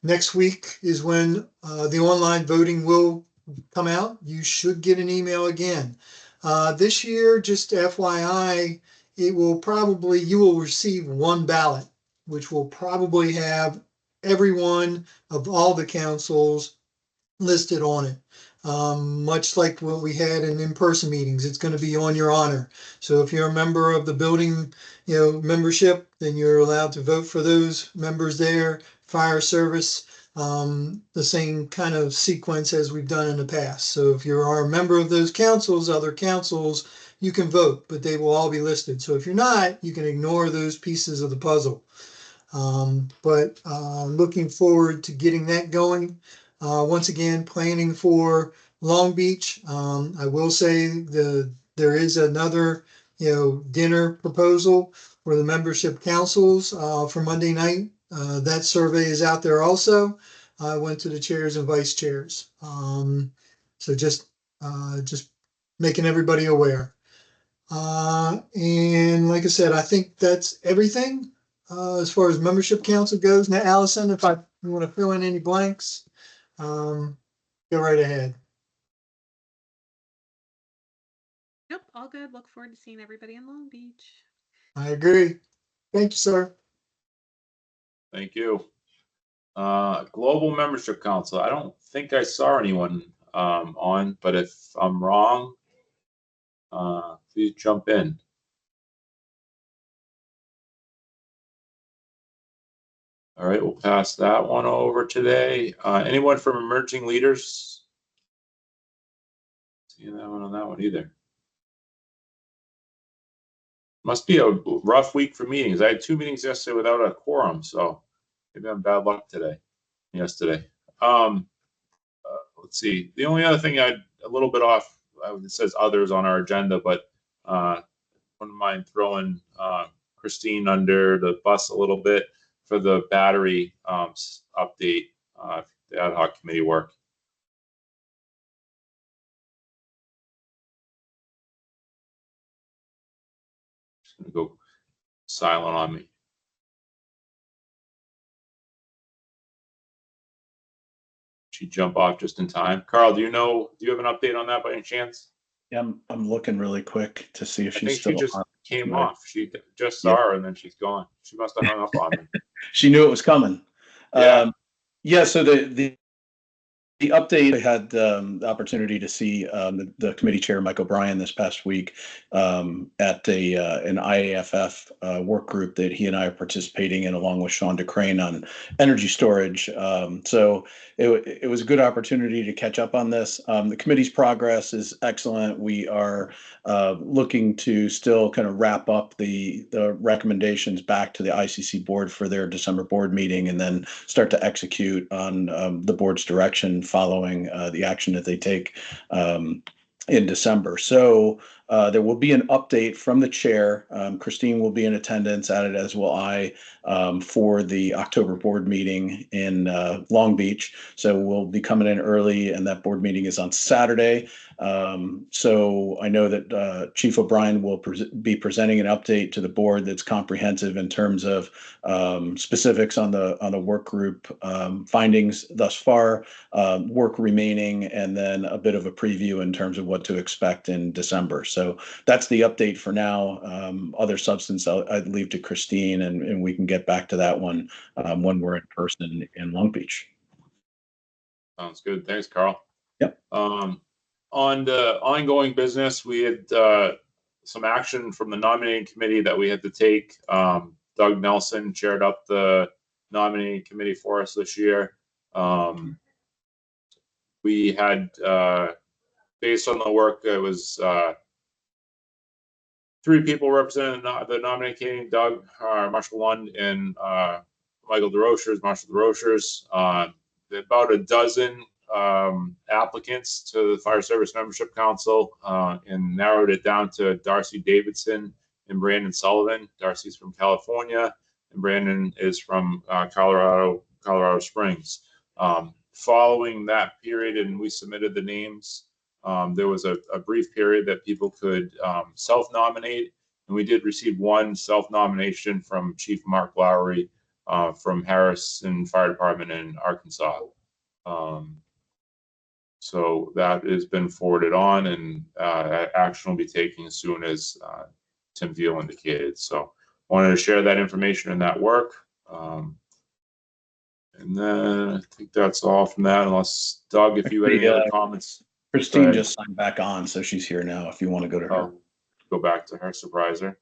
Next week is when the online voting will come out. You should get an email again. This year, just FYI, you will receive one ballot, which will probably have every one of all the councils listed on it. Much like what we had in in-person meetings, it's going to be on your honor. So if you're a member of the building, membership, then you're allowed to vote for those members there. Fire service, the same kind of sequence as we've done in the past. So if you are a member of those councils, other councils, you can vote, but they will all be listed. So if you're not, you can ignore those pieces of the puzzle. But looking forward to getting that going. Once again, planning for Long Beach. I will say there is another, dinner proposal for the membership councils for Monday night. That survey is out there also. I went to the chairs and vice chairs. So just making everybody aware. And like I said, I think that's everything as far as membership council goes. Now, Allison, if you want to fill in any blanks, go right ahead. Nope, all good. Look forward to seeing everybody in Long Beach. I agree. Thank you, sir. Thank you. Global Membership Council. I don't think I saw anyone on, but if I'm wrong, please jump in. All right, we'll pass that one over today. Anyone from Emerging Leaders? Seeing that one on that one either. Must be a rough week for meetings. I had 2 meetings yesterday without a quorum, so maybe I'm bad luck yesterday. Let's see. The only other thing a little bit off, it says others on our agenda, but wouldn't mind throwing Christine under the bus a little bit for the battery update, the ad hoc committee work. gonna go silent on me. She jump off just in time. Carl, do you have an update on that by any chance? Yeah, I'm looking really quick to see if I she's think still she just on. came Right. off. She just saw her and then she's gone. She must have hung up on me. She knew it was coming. Yeah. Yeah, so the update, I had the opportunity to see the committee chair, Mike O'Brien, this past week at an IAFF work group that he and I are participating in, along with Sean DeCrane, on energy storage. So it was a good opportunity to catch up on this. The committee's progress is excellent. We are looking to still kind of wrap up the recommendations back to the ICC board for their December board meeting, and then start to execute on the board's direction following the action that they take in December. So there will be an update from the chair. Christine will be in attendance at it, as will I, for the October board meeting in Long Beach. So we'll be coming in early, and that board meeting is on Saturday. So I know that Chief O'Brien will be presenting an update to the board that's comprehensive in terms of specifics on the work group findings thus far, work remaining, and then a bit of a preview in terms of what to expect in December. So that's the update for now. Other substance I'd leave to Christine, and we can get back to that one when we're in person in Long Beach. Sounds good. Thanks, Carl. Yep. On the ongoing business, we had some action from the nominating committee that we had to take. Doug Nelson chaired up the nominating committee for us this year. We had, based on the work, it was 3 people representing the nominating committee: Doug, Marshall Lund, and Michael Desrochers, Marshall Desrochers. About a dozen applicants to the Fire Service Membership Council, and narrowed it down to Darcy Davidson and Brandon Sullivan. Darcy's from California, and Brandon is from Colorado Springs. Following that period, and we submitted the names, there was a brief period that people could self-nominate, and we did receive one self-nomination from Chief Mark Lowry from Harrison Fire Department in Arkansas. So that has been forwarded on, and action will be taken as soon as Tim Veal indicated. So wanted to share that information and that work. And then I think that's all from that, unless Doug, if you had any other comments. Christine just signed back on, so she's here now if you want to go to her. Go back to her, surprise her.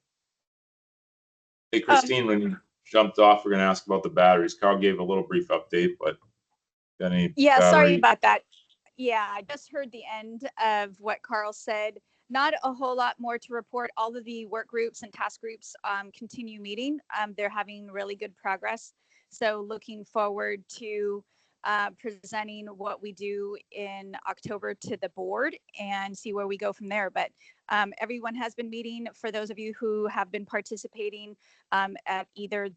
Hey, Christine, when you jumped off, we're going to ask about the batteries. Carl gave a little brief update, but any sorry about that. Yeah, I just heard the end of what Carl said. Not a whole lot more to report. All of the work groups and task groups continue meeting. They're having really good progress. So looking forward to presenting what we do in October to the board and see where we go from there. But everyone has been meeting. For those of you who have been participating at either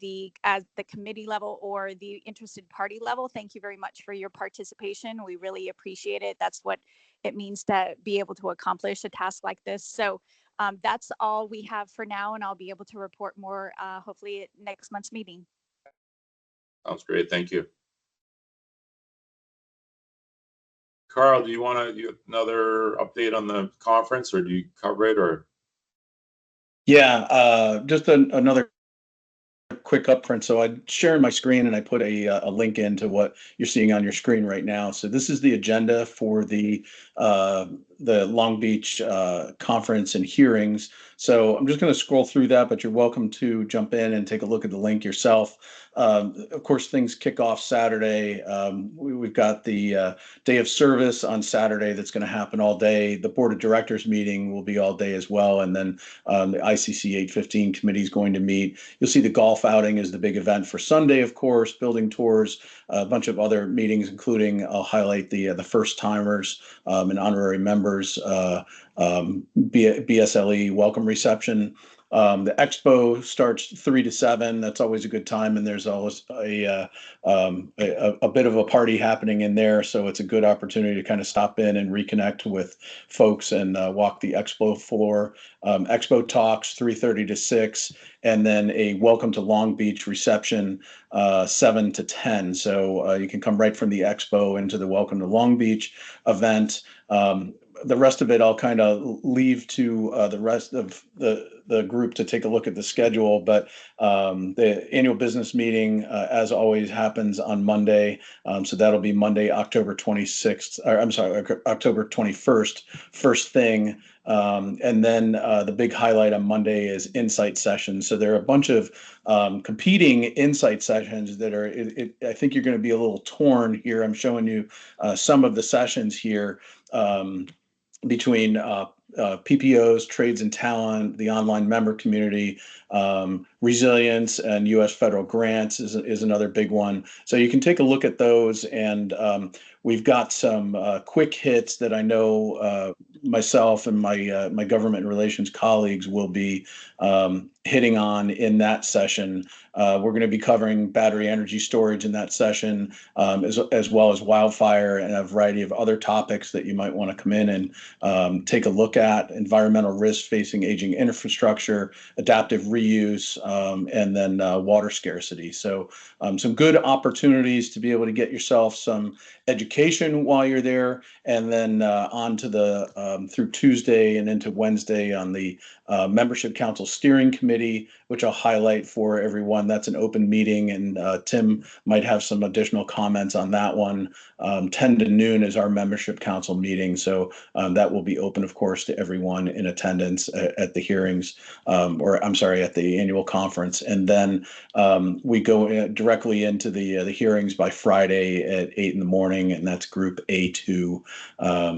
at the committee level or the interested party level, thank you very much for your participation. We really appreciate it. That's what it means to be able to accomplish a task like this. So that's all we have for now, and I'll be able to report more hopefully at next month's meeting. Sounds great. Thank you. Carl, do you want to do another update on the conference, or do you cover it? Or yeah, just another quick upfront. So I shared my screen and I put a link into what you're seeing on your screen right now. So this is the agenda for the Long Beach conference and hearings. So I'm just going to scroll through that, but you're welcome to jump in and take a look at the link yourself. Of course, things kick off Saturday. We've got the day of service on Saturday that's going to happen all day. The board of directors meeting will be all day as well. And then the ICC 815 committee is going to meet. You'll see the golf outing is the big event for Sunday, of course, building tours, a bunch of other meetings, including I'll highlight the first timers and honorary members, BSLE welcome reception. The expo starts 3 to 7. That's always a good time, and there's always a bit of a party happening in there. So it's a good opportunity to kind of stop in and reconnect with folks and walk the expo floor. Expo talks 3:30 to 6, and then a welcome to Long Beach reception 7 to 10. So you can come right from the expo into the welcome to Long Beach event. The rest of it, I'll kind of leave to the rest of the group to take a look at the schedule. But the annual business meeting, as always, happens on Monday. So that'll be Monday, October 26th, or I'm sorry, October 21st, first thing. And then the big highlight on Monday is insight sessions. So there are a bunch of competing insight sessions that are, I think you're going to be a little torn here. I'm showing you some of the sessions here. Between PPOs, trades and talent, the online member community, resilience, and U.S. federal grants is another big one. So you can take a look at those, and we've got some quick hits that I know myself and my government relations colleagues will be hitting on in that session. We're going to be covering battery energy storage in that session, as well as wildfire and a variety of other topics that you might want to come in and take a look at: environmental risks facing aging infrastructure, adaptive reuse, and then water scarcity. So some good opportunities to be able to get yourself some education while you're there, and then on to the through Tuesday and into Wednesday on the Membership Council Steering Committee, which I'll highlight for everyone. That's an open meeting, and Tim might have some additional comments on that one. 10 to noon is our Membership Council meeting, so that will be open, of course, to everyone in attendance at the hearings, or I'm sorry, at the annual conference. And then we go directly into the hearings by Friday at 8 in the morning, and that's Group A2.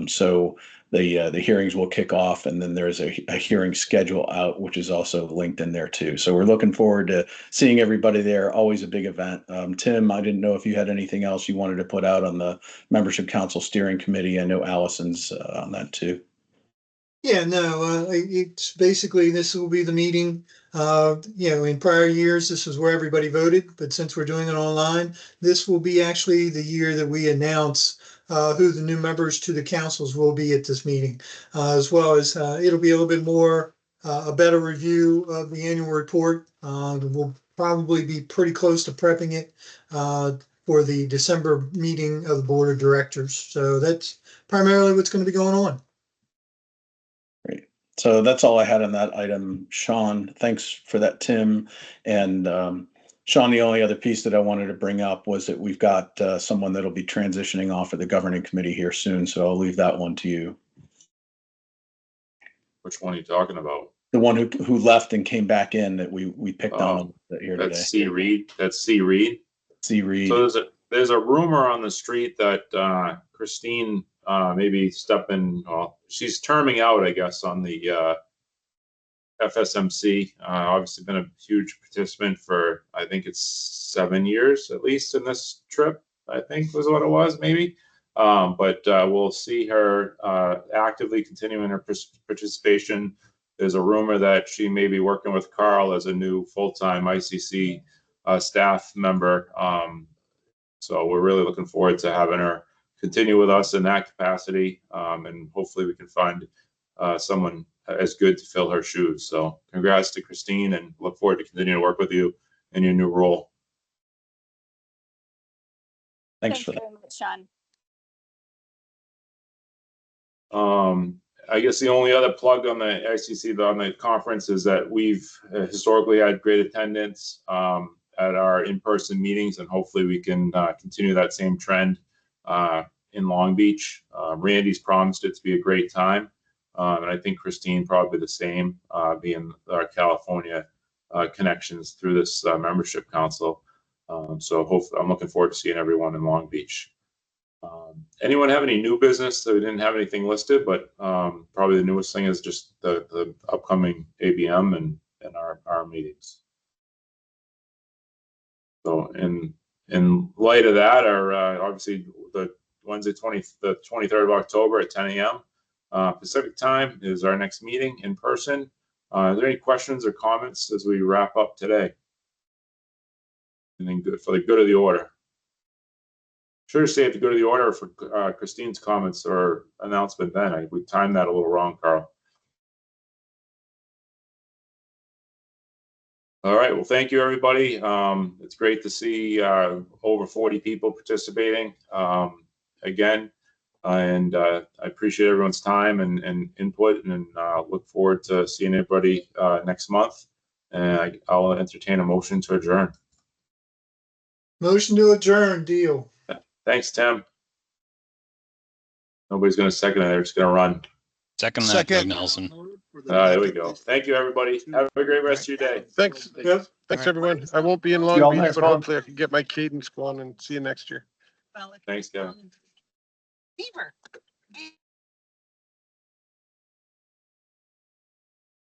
So the hearings will kick off, and then there's a hearing schedule out, which is also linked in there too. So we're looking forward to seeing everybody there. Always a big event. Tim, I didn't know if you had anything else you wanted to put out on the Membership Council Steering Committee. I know Allison's on that too. Yeah, no, it's basically, this will be the meeting. In prior years, this is where everybody voted, but since we're doing it online, this will be actually the year that we announce who the new members to the councils will be at this meeting, as well as it'll be a little bit more, a better review of the annual report. We'll probably be pretty close to prepping it for the December meeting of the Board of Directors. So that's primarily what's going to be going on. Great. So that's all I had on that item. Sean, thanks for that, Tim. And Sean, the only other piece that I wanted to bring up was that we've got someone that'll be transitioning off of the governing committee here soon. So I'll leave that one to you. Which one are you talking about? The one who left and came back in that we picked on here today. That's C. Reed. That's C. Reed. C. Reed. So there's a rumor on the street that Christine maybe stepping. She's terming out, I guess, on the FSMC. Obviously been a huge participant for, I think it's 7 years at least in this trip, I think was what it was, maybe. But we'll see her actively continuing her participation. There's a rumor that she may be working with Carl as a new full-time ICC staff member. So we're really looking forward to having her continue with us in that capacity. And hopefully we can find someone as good to fill her shoes. So congrats to Christine, and look forward to continuing to work with you in your new role. Thanks for that. Very much, Sean. I guess the only other plug on the ICC, on the conference, is that we've historically had great attendance at our in-person meetings, and hopefully we can continue that same trend in Long Beach. Randy's promised it to be a great time, and I think Christine probably the same, being our California connections through this membership council. So hopefully I'm looking forward to seeing everyone in Long Beach. Anyone have any new business? So we didn't have anything listed, but probably the newest thing is just the upcoming ABM and our meetings. So in light of that, obviously the Wednesday, the 23rd of October at 10 a.m. Pacific time is our next meeting in person. Are there any questions or comments as we wrap up today? Anything good for the good of the order? Should I say at the good of the order for Christine's comments or announcement then? We timed that a little wrong, Carl. All right, well, thank you, everybody. It's great to see over 40 people participating again. And I appreciate everyone's time and input, and look forward to seeing everybody next month. And I'll entertain a motion to adjourn. Motion to adjourn, deal. Thanks, Tim. Nobody's going to second it. They're just going to run. Second that, Second. Doug Nelson. There we go. Thank you, everybody. Have a great rest of your day. Thanks. Yep. Thanks, everyone. I won't be in Long Y'all Beach, next but month. hopefully I can get my cadence going and see you next year. Thanks, Kevin. Beaver.